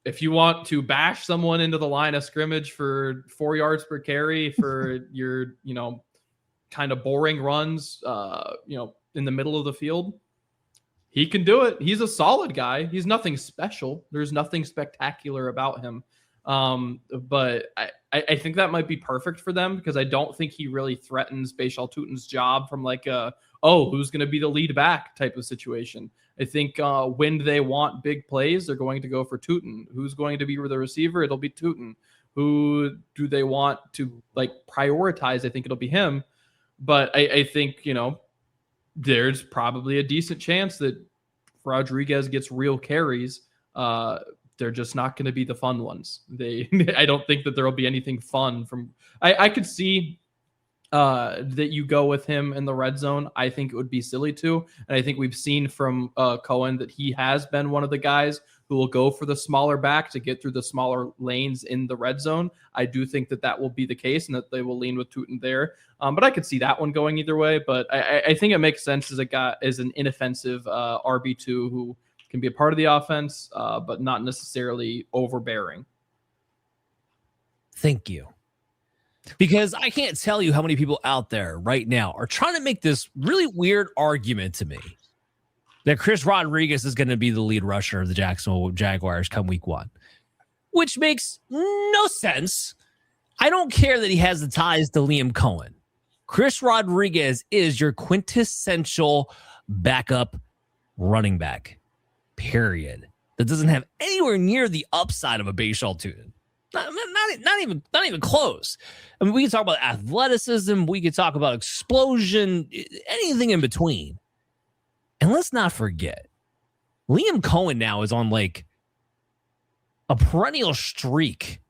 if you want to bash someone into the line of scrimmage for 4 yards per carry for your, kind of boring runs, in the middle of the field, he can do it. He's a solid guy. He's nothing special. There's nothing spectacular about him. But I think that might be perfect for them, because I don't think he really threatens Bashal Tutin's job from like who's going to be the lead back type of situation. I think when they want big plays, they're going to go for Tootin. Who's going to be the receiver? It'll be Tootin. Who do they want to prioritize? I think it'll be him. But I think, there's probably a decent chance that Rodriguez gets real carries. They're just not going to be the fun ones. I don't think that there will be anything fun from. I could see that you go with him in the red zone. I think it would be silly to, and I think we've seen from Cohen that he has been one of the guys who will go for the smaller back to get through the smaller lanes in the red zone. I do think that will be the case, and that they will lean with Tootin there. But I could see that one going either way. But I think it makes sense as an inoffensive RB2 who can be a part of the offense, but not necessarily overbearing. Thank you. Because I can't tell you how many people out there right now are trying to make this really weird argument to me that Chris Rodriguez is going to be the lead rusher of the Jacksonville Jaguars come week 1, which makes no sense. I don't care that he has the ties to Liam Cohen. Chris Rodriguez is your quintessential backup running back, period. That doesn't have anywhere near the upside of a Bashal Tutin. Not even close. I mean, we can talk about athleticism. We could talk about explosion, anything in between. And let's not forget, Liam Cohen now is on like a perennial streak,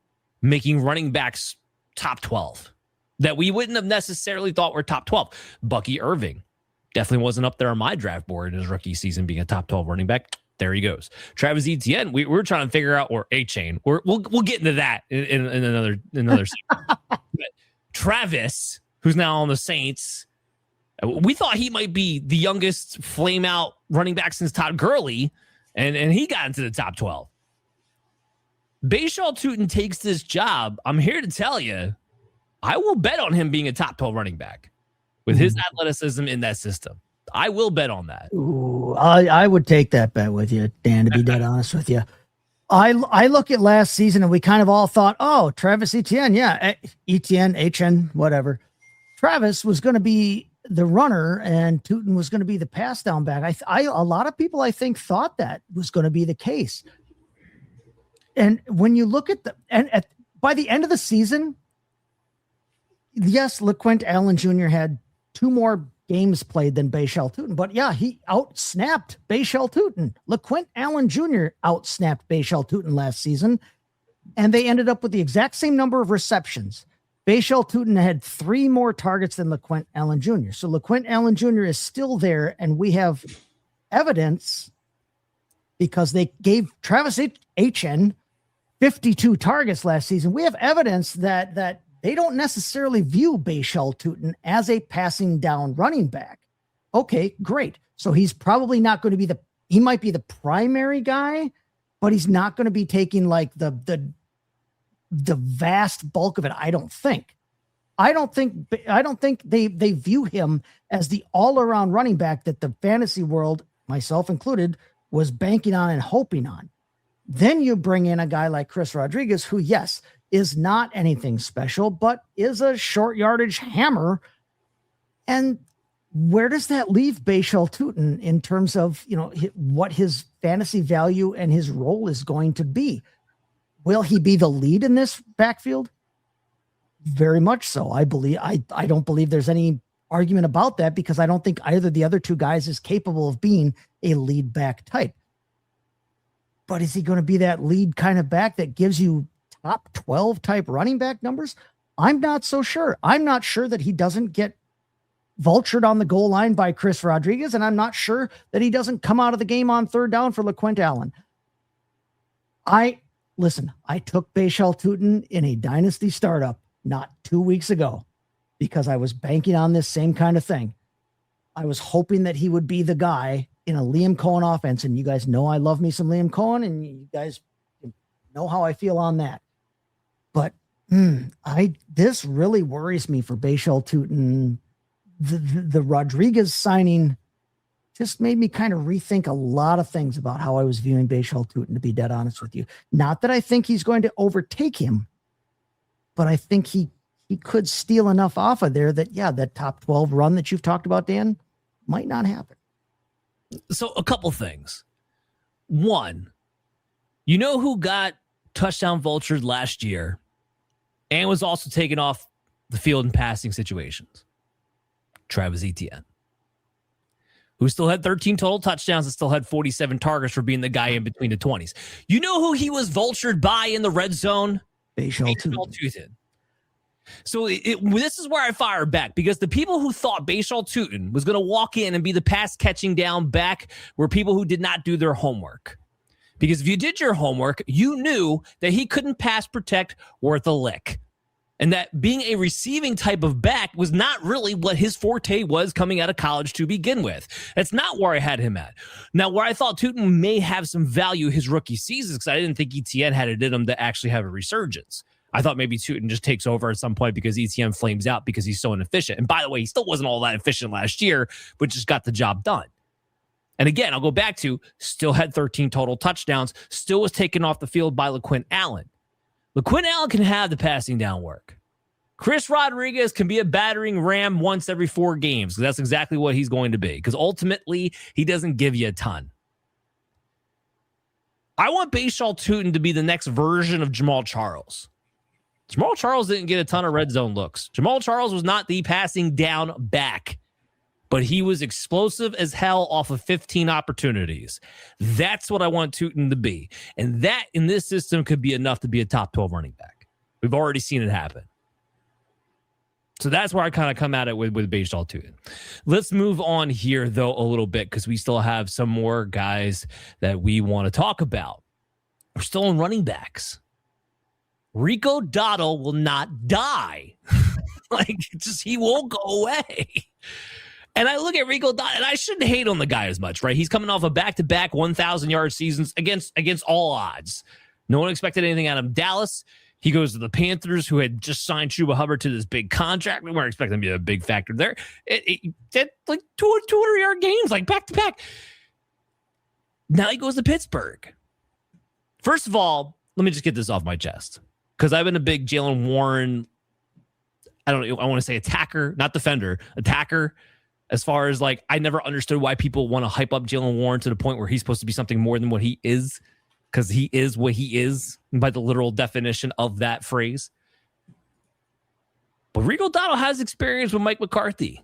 making running backs top 12 that we wouldn't have necessarily thought were top 12. Bucky Irving definitely wasn't up there on my draft board in his rookie season being a top 12 running back. There he goes. Travis Etienne, we're trying to figure out, or A-Chain. We'll get into that in another but Travis, who's now on the Saints, we thought he might be the youngest flame out running back since Todd Gurley, and he got into the top 12. Bashal Tutin takes this job. I'm here to tell you, I will bet on him being a top 12 running back with his athleticism in that system. I will bet on that. Ooh, I would take that bet with you, Dan, to be dead honest with you. I look at last season and we kind of all thought, oh, Travis Etienne, Etienne, whatever. Travis was going to be the runner and Tootin was going to be the pass down back. A lot of people, I think, thought that was going to be the case. And when you look at by the end of the season, yes, LeQuint Allen Jr. had 2 more games played than Bashal Tutin, but yeah, he outsnapped Bashal Tutin. LeQuint Allen Jr. outsnapped Bashal Tutin last season, and they ended up with the exact same number of receptions. Bashal Tutin had 3 more targets than LeQuint Allen Jr. So LeQuint Allen Jr. is still there, and we have evidence because they gave Travis Etienne 52 targets last season. We have evidence that they don't necessarily view Bashal Tutin as a passing down running back. Okay, great. So he's probably not going to be he might be the primary guy, but he's not going to be taking like the vast bulk of it. I don't think they view him as the all around running back that the fantasy world, myself included, was banking on and hoping on. Then you bring in a guy like Chris Rodriguez, who, yes, is not anything special, but is a short yardage hammer. And where does that leave Bashal Tutin in terms of, what his fantasy value and his role is going to be? Will he be the lead in this backfield? Very much so. I don't believe there's any argument about that, because I don't think either of the other 2 guys is capable of being a lead back type. But is he going to be that lead kind of back that gives you top 12 type running back numbers? I'm not so sure. I'm not sure that he doesn't get vultured on the goal line by Chris Rodriguez, and I'm not sure that he doesn't come out of the game on third down for LaQuint Allen. I took Bashal Tutin in a dynasty startup not 2 weeks ago because I was banking on this same kind of thing. I was hoping that he would be the guy in a Liam Cohen offense, and you guys know I love me some Liam Cohen, and you guys know how I feel on that. But this really worries me for Bashal Tutin. The Rodriguez signing just made me kind of rethink a lot of things about how I was viewing Bashal Tutin, to be dead honest with you. Not that I think he's going to overtake him, but I think he could steal enough off of there that, that top 12 run that you've talked about, Dan, might not happen. So a couple things. One, you know who got touchdown vultured last year and was also taken off the field in passing situations? Travis Etienne, who still had 13 total touchdowns and still had 47 targets for being the guy in between the 20s. You know who he was vultured by in the red zone? Bashal Tutin. So this is where I fire back, because the people who thought Bashal Tutin was going to walk in and be the pass catching down back were people who did not do their homework. Because if you did your homework, you knew that he couldn't pass protect worth a lick. And that being a receiving type of back was not really what his forte was coming out of college to begin with. That's not where I had him at. Now, where I thought Tutin may have some value his rookie season, because I didn't think Etienne had it in him to actually have a resurgence. I thought maybe Tutin just takes over at some point because Etienne flames out because he's so inefficient. And by the way, he still wasn't all that efficient last year, but just got the job done. And again, I'll go back to still had 13 total touchdowns, still was taken off the field by LaQuint Allen. LaQuint Allen can have the passing down work. Chris Rodriguez can be a battering ram once every 4 games, because that's exactly what he's going to be, because ultimately he doesn't give you a ton. I want Bashal Tutin to be the next version of Jamal Charles. Jamal Charles didn't get a ton of red zone looks. Jamal Charles was not the passing down back, but he was explosive as hell off of 15 opportunities. That's what I want Tutin to be. And that in this system could be enough to be a top 12 running back. We've already seen it happen. So that's where I kind of come at it with Bashal Tutin. Let's move on here, though, a little bit, because we still have some more guys that we want to talk about. We're still on running backs. Rico Dowdle will not die. He won't go away. And I look at Rico Dowdle, and I shouldn't hate on the guy as much, right? He's coming off a back-to-back 1,000-yard seasons against all odds. No one expected anything out of Dallas. He goes to the Panthers, who had just signed Chuba Hubbard to this big contract. We weren't expecting him to be a big factor there. It did like 200-yard games, like back-to-back. Now he goes to Pittsburgh. First of all, let me just get this off my chest, because I've been a big Jaylen Warren, I want to say attacker, not defender, attacker. As far as I never understood why people want to hype up Jaylen Warren to the point where he's supposed to be something more than what he is, because he is what he is by the literal definition of that phrase. But Rico Dowdle has experience with Mike McCarthy.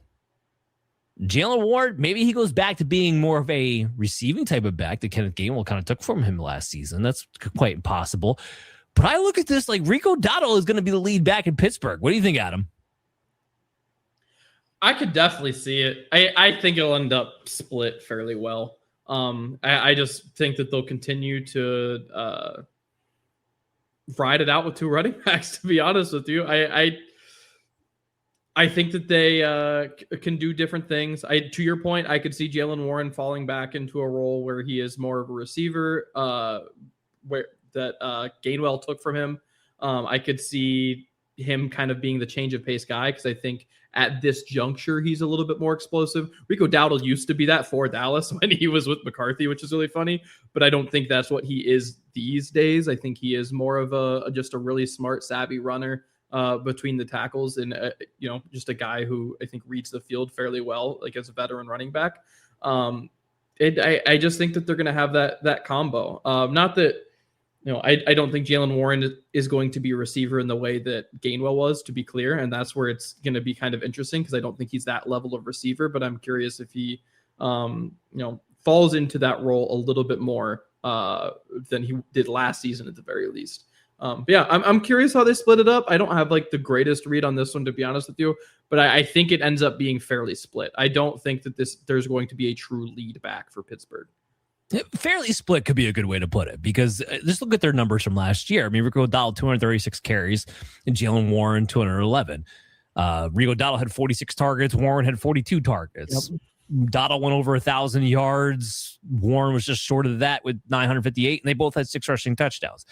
Jaylen Warren, maybe he goes back to being more of a receiving type of back that Kenneth Gainwell kind of took from him last season. That's quite impossible. But I look at this like Rico Dowdle is going to be the lead back in Pittsburgh. What do you think, Adam? I could definitely see it. I think it'll end up split fairly well. I just think that they'll continue to ride it out with 2 running backs, to be honest with you. I think that they can do different things. To your point, I could see Jaylen Warren falling back into a role where he is more of a receiver, where that Gainwell took from him. I could see him kind of being the change of pace guy, because I think at this juncture he's a little bit more explosive. Rico Dowdle used to be that for Dallas when he was with McCarthy, which is really funny, but I don't think that's what he is these days. I think he is more of just a really smart, savvy runner between the tackles, and just a guy who I think reads the field fairly well, like as a veteran running back. I just think that they're going to have that combo. Not that, I don't think Jaylen Warren is going to be a receiver in the way that Gainwell was, to be clear. And that's where it's going to be kind of interesting, because I don't think he's that level of receiver, but I'm curious if he, falls into that role a little bit more than he did last season at the very least. But yeah, I'm curious how they split it up. I don't have like the greatest read on this one, to be honest with you, but I think it ends up being fairly split. I don't think that there's going to be a true lead back for Pittsburgh. Fairly split could be a good way to put it, because just look at their numbers from last year. I mean, Rico Dowdle, 236 carries, and Jaylen Warren, 211. Rico Dowdle had 46 targets. Warren had 42 targets. Yep. Dowdle went over 1,000 yards. Warren was just short of that with 958, and they both had 6 rushing touchdowns.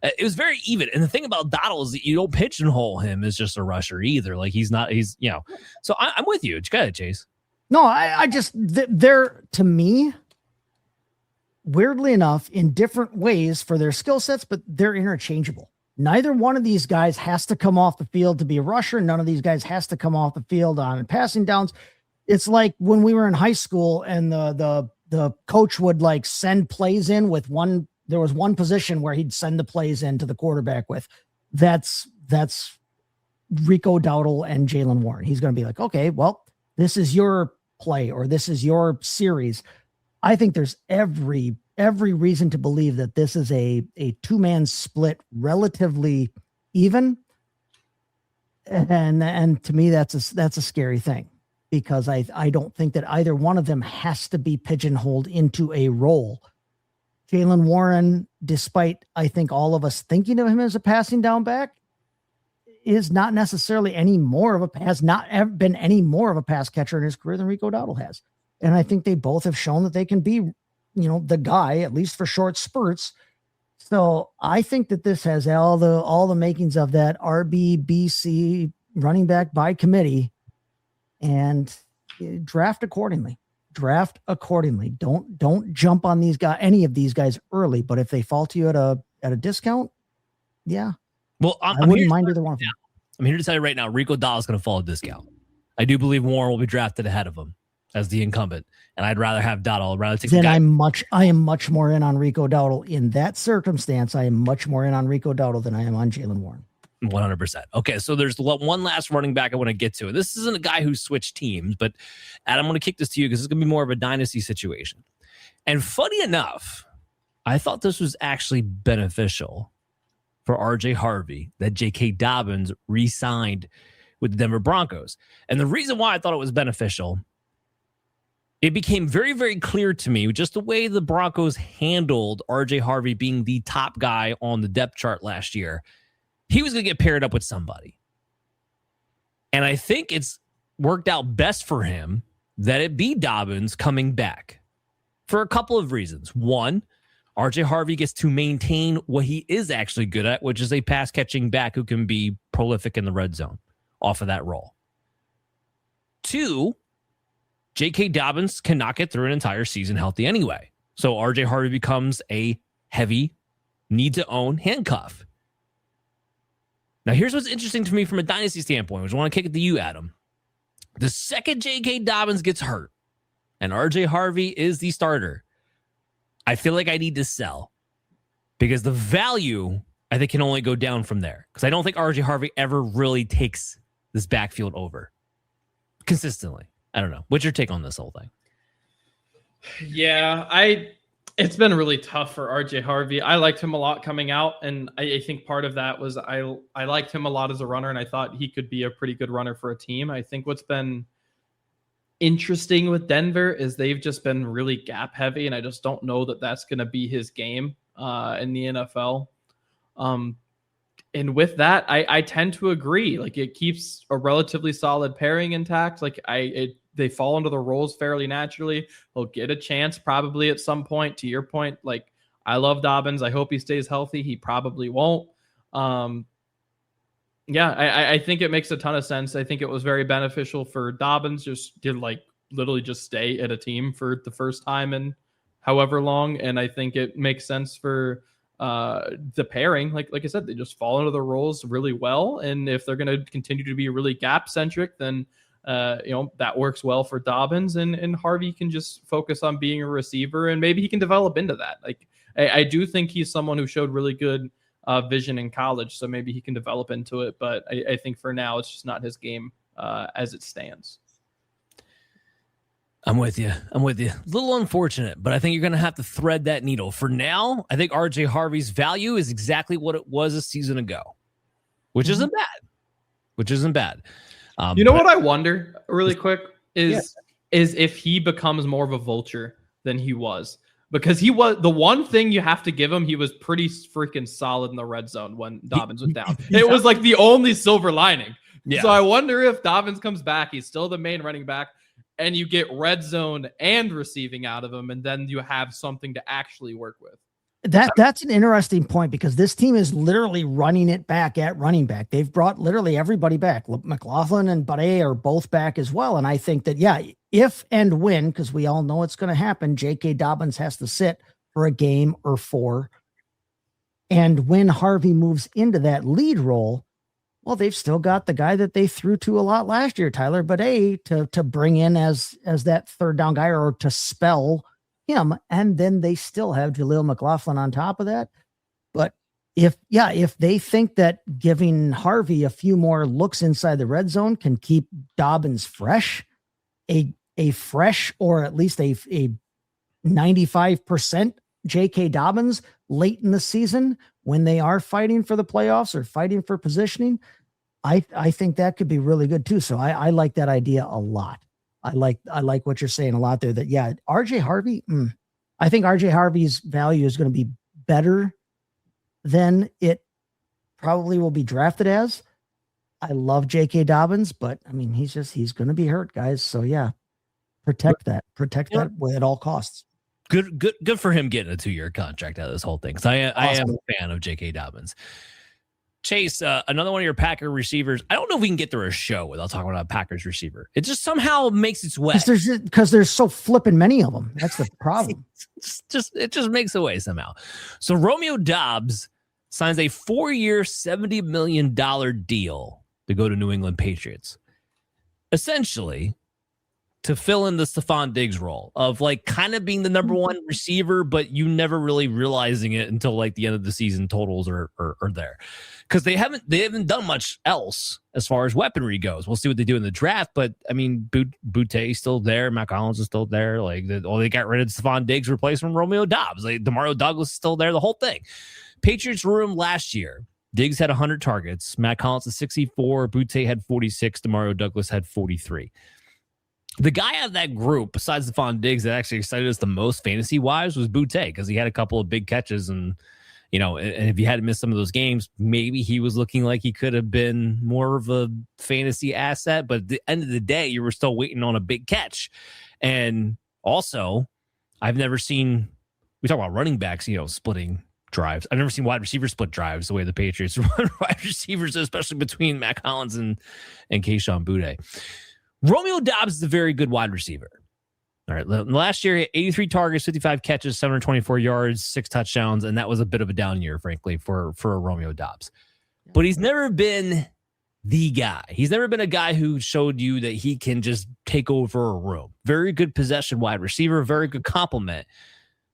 It was very even. And the thing about Dowdle is that you don't pigeonhole him as just a rusher either. Like he's so I'm with you. Go ahead, Chase. No, I just, they're, to me, weirdly enough, in different ways for their skill sets, but they're interchangeable. Neither one of these guys has to come off the field to be a rusher. None of these guys has to come off the field on passing downs. It's like when we were in high school and the coach would like send plays in with one. There was one position where he'd send the plays in to the quarterback with. That's Rico Dowdle and Jaylen Warren. He's going to be like, okay, well, this is your play or this is your series. I think there's every reason to believe that this is a two-man split, relatively even. And to me, that's a scary thing, because I don't think that either one of them has to be pigeonholed into a role. Jaylen Warren, despite I think all of us thinking of him as a passing down back, is not necessarily has not been any more of a pass catcher in his career than Rico Dowdle has. And I think they both have shown that they can be, the guy, at least for short spurts. So I think that this has all the makings of that RBBC running back by committee, and draft accordingly. Don't jump on any of these guys early, but if they fall to you at a discount, yeah. Well, I wouldn't mind either one of them. I'm here to tell you right now, Rico Dowdle is going to fall a discount. I do believe Warren will be drafted ahead of him as the incumbent, and I'd rather have Dowdle. I'd rather take the guy. I am much more in on Rico Dowdle in that circumstance. I am much more in on Rico Dowdle than I am on Jaylen Warren. 100%. Okay, so there's one last running back I want to get to. This isn't a guy who switched teams, but Adam, I'm going to kick this to you because it's going to be more of a dynasty situation. And funny enough, I thought this was actually beneficial for RJ Harvey that J.K. Dobbins re-signed with the Denver Broncos. And the reason why I thought it was beneficial, it became very, very clear to me just the way the Broncos handled RJ Harvey being the top guy on the depth chart last year. He was going to get paired up with somebody. And I think it's worked out best for him that it be Dobbins coming back for a couple of reasons. One, RJ Harvey gets to maintain what he is actually good at, which is a pass catching back who can be prolific in the red zone off of that role. Two, J.K. Dobbins cannot get through an entire season healthy anyway. So RJ Harvey becomes a heavy, need to own handcuff. Now, here's what's interesting to me from a dynasty standpoint, which I want to kick it to you, Adam. The second J.K. Dobbins gets hurt and RJ Harvey is the starter, I feel like I need to sell because the value, I think, can only go down from there. Because I don't think RJ Harvey ever really takes this backfield over consistently. I don't know. What's your take on this whole thing? Yeah, it's been really tough for RJ Harvey. I liked him a lot coming out, and I think part of that was I liked him a lot as a runner, and I thought he could be a pretty good runner for a team. I think what's been interesting with Denver is they've just been really gap heavy, and I just don't know that that's going to be his game in the NFL. And with that, I tend to agree. Like, it keeps a relatively solid pairing intact. Like, they fall into the roles fairly naturally. He'll get a chance probably at some point. To your point, like, I love Dobbins. I hope he stays healthy. He probably won't. Yeah, I think it makes a ton of sense. I think it was very beneficial for Dobbins just to literally just stay at a team for the first time in however long. And I think it makes sense for the pairing. Like I said, they just fall into the roles really well. And if they're going to continue to be really gap centric, then that works well for Dobbins, and Harvey can just focus on being a receiver, and maybe he can develop into that. Like, I do think he's someone who showed really good vision in college, so maybe he can develop into it. But I think for now, it's just not his game as it stands. I'm with you. A little unfortunate, but I think you're going to have to thread that needle. For now, I think RJ Harvey's value is exactly what it was a season ago, which isn't bad. You know what I wonder really quick is if he becomes more of a vulture than he was. Because he was the one thing you have to give him, he was pretty freaking solid in the red zone when Dobbins was down. It was like the only silver lining. Yeah. So I wonder if Dobbins comes back, he's still the main running back, and you get red zone and receiving out of him, and then you have something to actually work with. That's an interesting point because this team is literally running it back at running back. They've brought literally everybody back. McLaughlin and Bade are both back as well. And I think that, if and when, because we all know it's going to happen, J.K. Dobbins has to sit for a game or 4. And when Harvey moves into that lead role, well, they've still got the guy that they threw to a lot last year, Tyler Bade, to bring in as that third down guy or to spell him. And then they still have Jaleel McLaughlin on top of that. But if they think that giving Harvey a few more looks inside the red zone can keep Dobbins fresh, a fresh or at least a 95% J.K. Dobbins late in the season when they are fighting for the playoffs or fighting for positioning, I think that could be really good too. So I like that idea a lot. I like what you're saying a lot there that, RJ Harvey, I think RJ Harvey's value is going to be better than it probably will be drafted as. I love J.K. Dobbins, but I mean, he's going to be hurt, guys. So protect that at all costs. Good for him getting a 2-year contract out of this whole thing. So I am a fan of J.K. Dobbins. Chase, another one of your Packer receivers. I don't know if we can get through a show without talking about a Packers receiver. It just somehow makes its way. Because there's so flipping many of them. That's the problem. it just makes a way somehow. So Romeo Doubs signs a 4-year, $70 million deal to go to New England Patriots. Essentially, to fill in the Stephon Diggs role of like kind of being the number one receiver, but you never really realizing it until like the end of the season totals are there. Because they haven't done much else as far as weaponry goes. We'll see what they do in the draft, but I mean, Boutte still there, Mac Collins is still there. Like they got rid of Stephon Diggs, replaced from Romeo Doubs. Like Demario Douglas is still there. The whole thing. Patriots room last year. Diggs had 100 targets. Mac Collins had 64. Boutte had 46. Demario Douglas had 43. The guy out of that group, besides Stephon Diggs, that actually excited us the most fantasy-wise was Boutte because he had a couple of big catches and if he had missed some of those games, maybe he was looking like he could have been more of a fantasy asset. But at the end of the day, you were still waiting on a big catch. And also, I've never seen, we talk about running backs, splitting drives. I've never seen wide receivers split drives the way the Patriots run wide receivers, especially between Mac Collins and Kayshon Boutte. Romeo Doubs is a very good wide receiver. All right. Last year, he had 83 targets, 55 catches, 724 yards, 6 touchdowns, and that was a bit of a down year, frankly, for Romeo Doubs. But he's never been the guy. He's never been a guy who showed you that he can just take over a room. Very good possession wide receiver, very good compliment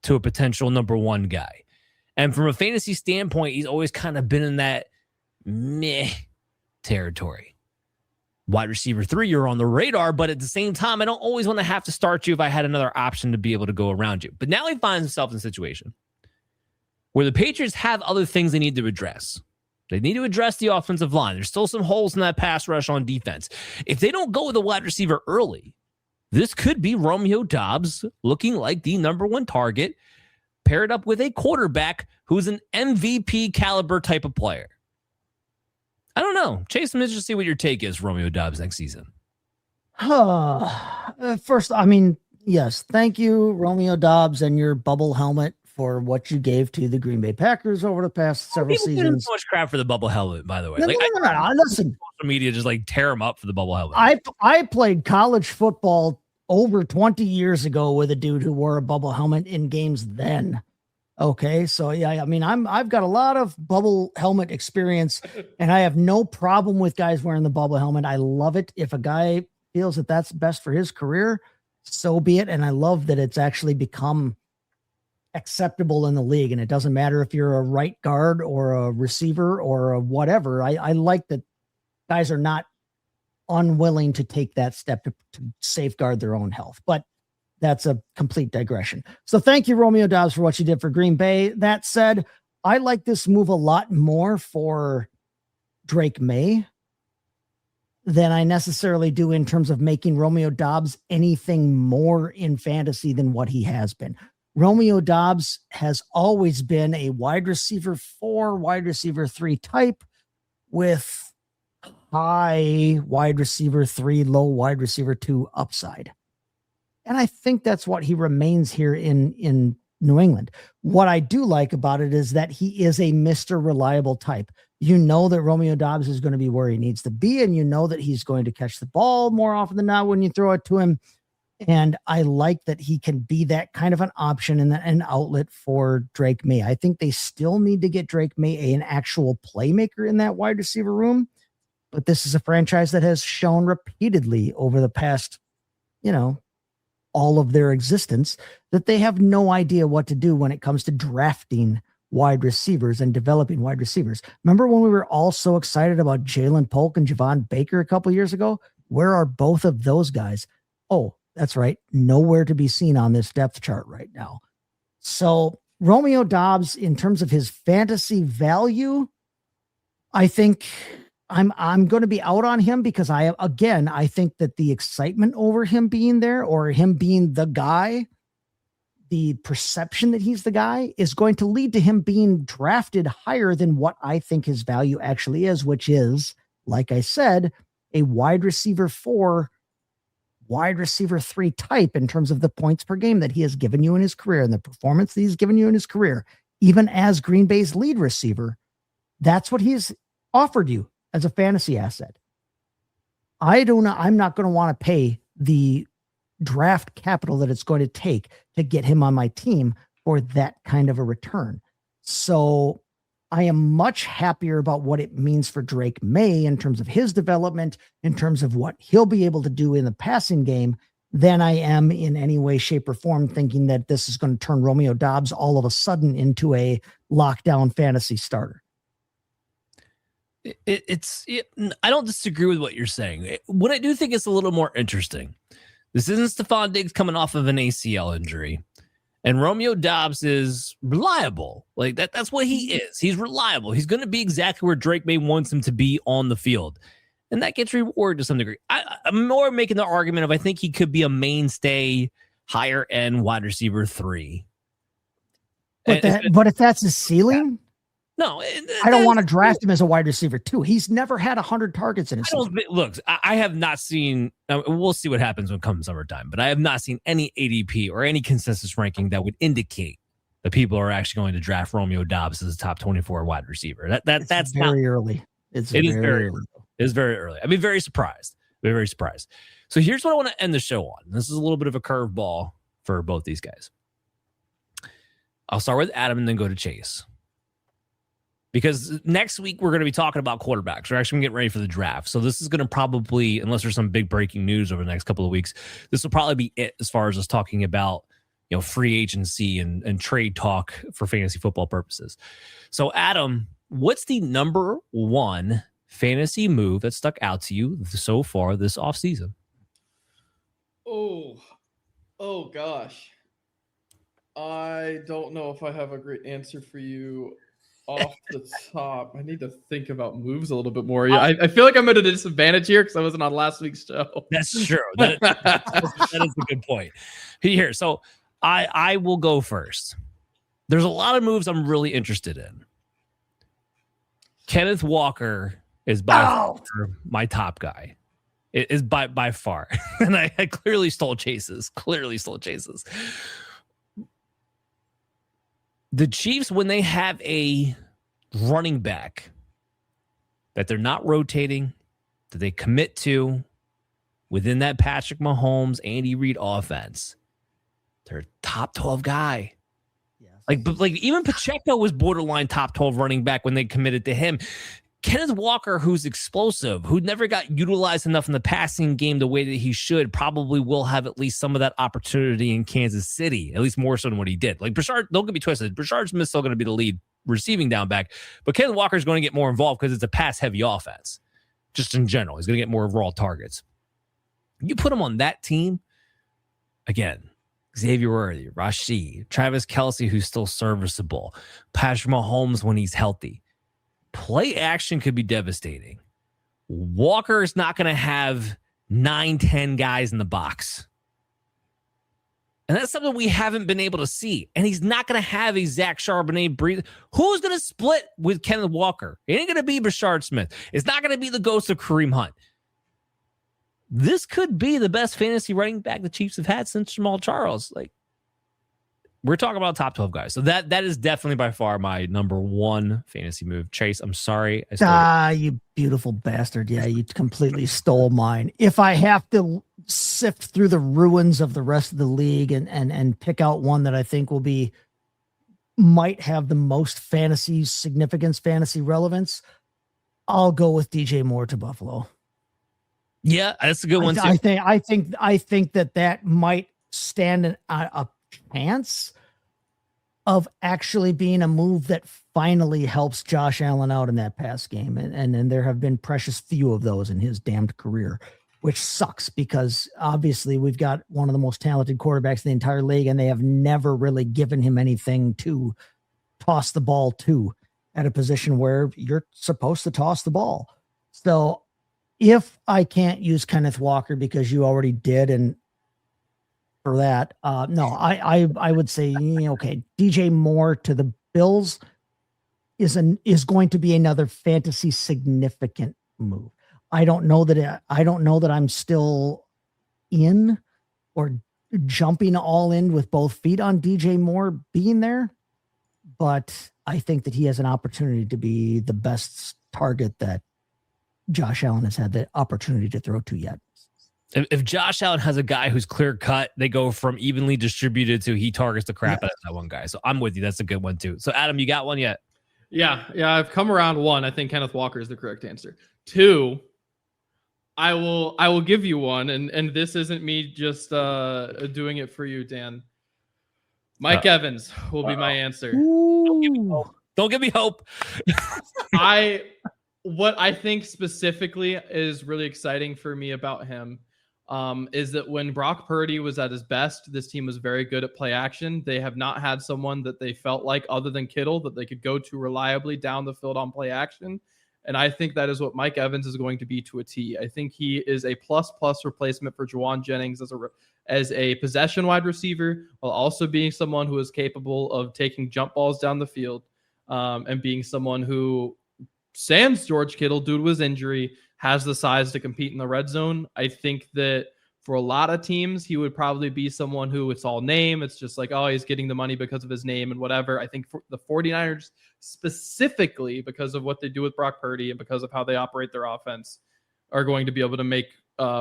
to a potential number one guy. And from a fantasy standpoint, he's always kind of been in that meh territory. Wide receiver 3, you're on the radar, but at the same time, I don't always want to have to start you if I had another option to be able to go around you. But now he finds himself in a situation where the Patriots have other things they need to address. They need to address the offensive line. There's still some holes in that pass rush on defense. If they don't go with a wide receiver early, this could be Romeo Doubs looking like the number one target, paired up with a quarterback who's an MVP caliber type of player. I don't know. Chase, I'm interested to see what your take is for Romeo Doubs next season. First, I mean, yes, thank you, Romeo Doubs, and your bubble helmet for what you gave to the Green Bay Packers over the past several seasons. So much crap for the bubble helmet, by the way. No, listen, social media just like tear him up for the bubble helmet. I played college football over 20 years ago with a dude who wore a bubble helmet in games then. Okay, so I mean, I've got a lot of bubble helmet experience, and I have no problem with guys wearing the bubble helmet. I love it. If a guy feels that that's best for his career, so be it. And I love that it's actually become acceptable in the league, and it doesn't matter if you're a right guard or a receiver or a whatever. I like that guys are not unwilling to take that step to safeguard their own health. But that's a complete digression. So thank you, Romeo Doubs, for what you did for Green Bay. That said, I like this move a lot more for Drake May than I necessarily do in terms of making Romeo Doubs anything more in fantasy than what he has been. Romeo Doubs has always been a wide receiver 4, wide receiver 3 type with high wide receiver 3, low wide receiver 2 upside. And I think that's what he remains here in New England. What I do like about it is that he is a Mr. Reliable type. You know that Romeo Doubs is going to be where he needs to be, and you know that he's going to catch the ball more often than not when you throw it to him. And I like that he can be that kind of an option and an outlet for Drake May. I think they still need to get Drake May an actual playmaker in that wide receiver room. But this is a franchise that has shown repeatedly over the past, all of their existence that they have no idea what to do when it comes to drafting wide receivers and developing wide receivers. Remember when we were all so excited about Jalen Polk and Javon Baker a couple years ago? Where are both of those guys? Oh, that's right. Nowhere to be seen on this depth chart right now. So Romeo Doubs, in terms of his fantasy value, I think I'm going to be out on him because I think that the excitement over him being there or him being the guy, the perception that he's the guy is going to lead to him being drafted higher than what I think his value actually is, which is, like I said, a wide receiver 4, wide receiver 3 type in terms of the points per game that he has given you in his career and the performance that he's given you in his career, even as Green Bay's lead receiver. That's what he's offered you as a fantasy asset. I'm not going to want to pay the draft capital that it's going to take to get him on my team for that kind of a return. So I am much happier about what it means for Drake May in terms of his development, in terms of what he'll be able to do in the passing game, than I am in any way, shape, or form thinking that this is going to turn Romeo Doubs all of a sudden into a lockdown fantasy starter. I don't disagree with what you're saying. What I do think is a little more interesting. This isn't Stephon Diggs coming off of an ACL injury. And Romeo Doubs is reliable. Like that's what he is. He's reliable. He's going to be exactly where Drake May wants him to be on the field. And that gets rewarded to some degree. I'm more making the argument of I think he could be a mainstay, higher end wide receiver 3. But if that's his ceiling, no, I don't want to draft him as a wide receiver 2. He's never had 100 targets in his season. Look, I have not seen. We'll see what happens when it comes summertime, but I have not seen any ADP or any consensus ranking that would indicate that people are actually going to draft Romeo Doubs as a top 24 wide receiver. That's very early. It is very early. It's very early. I'd be very surprised. Very surprised. So here's what I want to end the show on. This is a little bit of a curveball for both these guys. I'll start with Adam and then go to Chase. Because next week we're going to be talking about quarterbacks. We're actually getting ready for the draft. So this is going to probably, unless there's some big breaking news over the next couple of weeks, this will probably be it as far as us talking about, free agency and trade talk for fantasy football purposes. So Adam, what's the number one fantasy move that stuck out to you so far this offseason? Oh gosh. I don't know if I have a great answer for you off the top. I need to think about moves a little bit more. Yeah, I feel like I'm at a disadvantage here because I wasn't on last week's show. That's true. That is a good point. Here, so I will go first. There's a lot of moves I'm really interested in. Kenneth Walker is by far my top guy. It is by far. And I clearly stole Chase's. The Chiefs, when they have a running back that they're not rotating, that they commit to within that Patrick Mahomes, Andy Reid offense, they're a top 12 guy. Yes. Like even Pacheco was borderline top 12 running back when they committed to him. Kenneth Walker, who's explosive, who never got utilized enough in the passing game the way that he should, probably will have at least some of that opportunity in Kansas City, at least more so than what he did. Like Brashard, don't get me twisted. Brashard Smith's still going to be the lead receiving down back, but Kenneth Walker is going to get more involved because it's a pass-heavy offense. Just in general, he's going to get more overall targets. You put him on that team, again, Xavier Worthy, Rachaad, Travis Kelce, who's still serviceable, Patrick Mahomes when he's healthy. Play action could be devastating. Walker is not going to have 9-10 guys in the box. And that's something we haven't been able to see. And he's not going to have a Zach Charbonnet breathe. Who's going to split with Kenneth Walker? It ain't going to be Brashard Smith. It's not going to be the ghost of Kareem Hunt. This could be the best fantasy running back the Chiefs have had since Jamal Charles. Like, we're talking about top 12 guys. So that is definitely by far my number one fantasy move. Chase, I'm sorry. You beautiful bastard. Yeah, you completely stole mine. If I have to sift through the ruins of the rest of the league and pick out one that I think might have the most fantasy significance, fantasy relevance, I'll go with DJ Moore to Buffalo. Yeah, that's a good one too. I think that might stand a chance of actually being a move that finally helps Josh Allen out in that pass game. And there have been precious few of those in his damned career, which sucks because obviously we've got one of the most talented quarterbacks in the entire league, and they have never really given him anything to toss the ball to at a position where you're supposed to toss the ball. So if I can't use Kenneth Walker because you already did, and for that, no, I would say, okay, DJ Moore to the Bills is going to be another fantasy significant move. I don't know that I'm still in or jumping all in with both feet on DJ Moore being there, but I think that he has an opportunity to be the best target that Josh Allen has had the opportunity to throw to yet. If Josh Allen has a guy who's clear cut, they go from evenly distributed to he targets the crap out of that one guy. So I'm with you. That's a good one too. So Adam, you got one yet? Yeah. I've come around. One, I think Kenneth Walker is the correct answer. Two, I will give you one, and this isn't me just doing it for you, Dan. Mike Evans will be my answer. Don't give me hope. What I think specifically is really exciting for me about him is that when Brock Purdy was at his best, this team was very good at play action. They have not had someone that they felt like, other than Kittle, that they could go to reliably down the field on play action. And I think that is what Mike Evans is going to be to a T. I think he is a plus replacement for Juwan Jennings as a possession wide receiver, while also being someone who is capable of taking jump balls down the field and being someone who, sans George Kittle, due to his injury, has the size to compete in the red zone. I think that for a lot of teams, he would probably be someone who it's all name. It's just like, oh, he's getting the money because of his name and whatever. I think for the 49ers specifically, because of what they do with Brock Purdy and because of how they operate their offense, are going to be able to make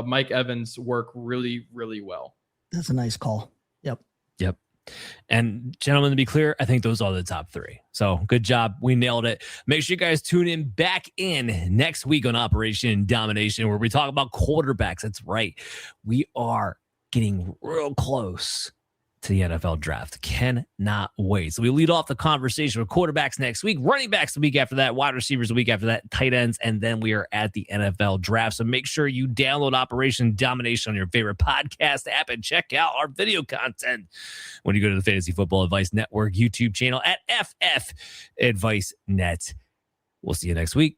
Mike Evans work really, really well. That's a nice call. Yep. And gentlemen, to be clear, I think those are the top three. So good job. We nailed it. Make sure you guys tune in back in next week on Operation Domination, where we talk about quarterbacks. That's right. We are getting real close to the NFL draft. Cannot wait. So we lead off the conversation with quarterbacks next week, running backs the week after that, wide receivers the week after that, tight ends, and then we are at the NFL draft. So make sure you download Operation Domination on your favorite podcast app and check out our video content when you go to the Fantasy Football Advice Network YouTube channel at FF Advice Net. We'll see you next week.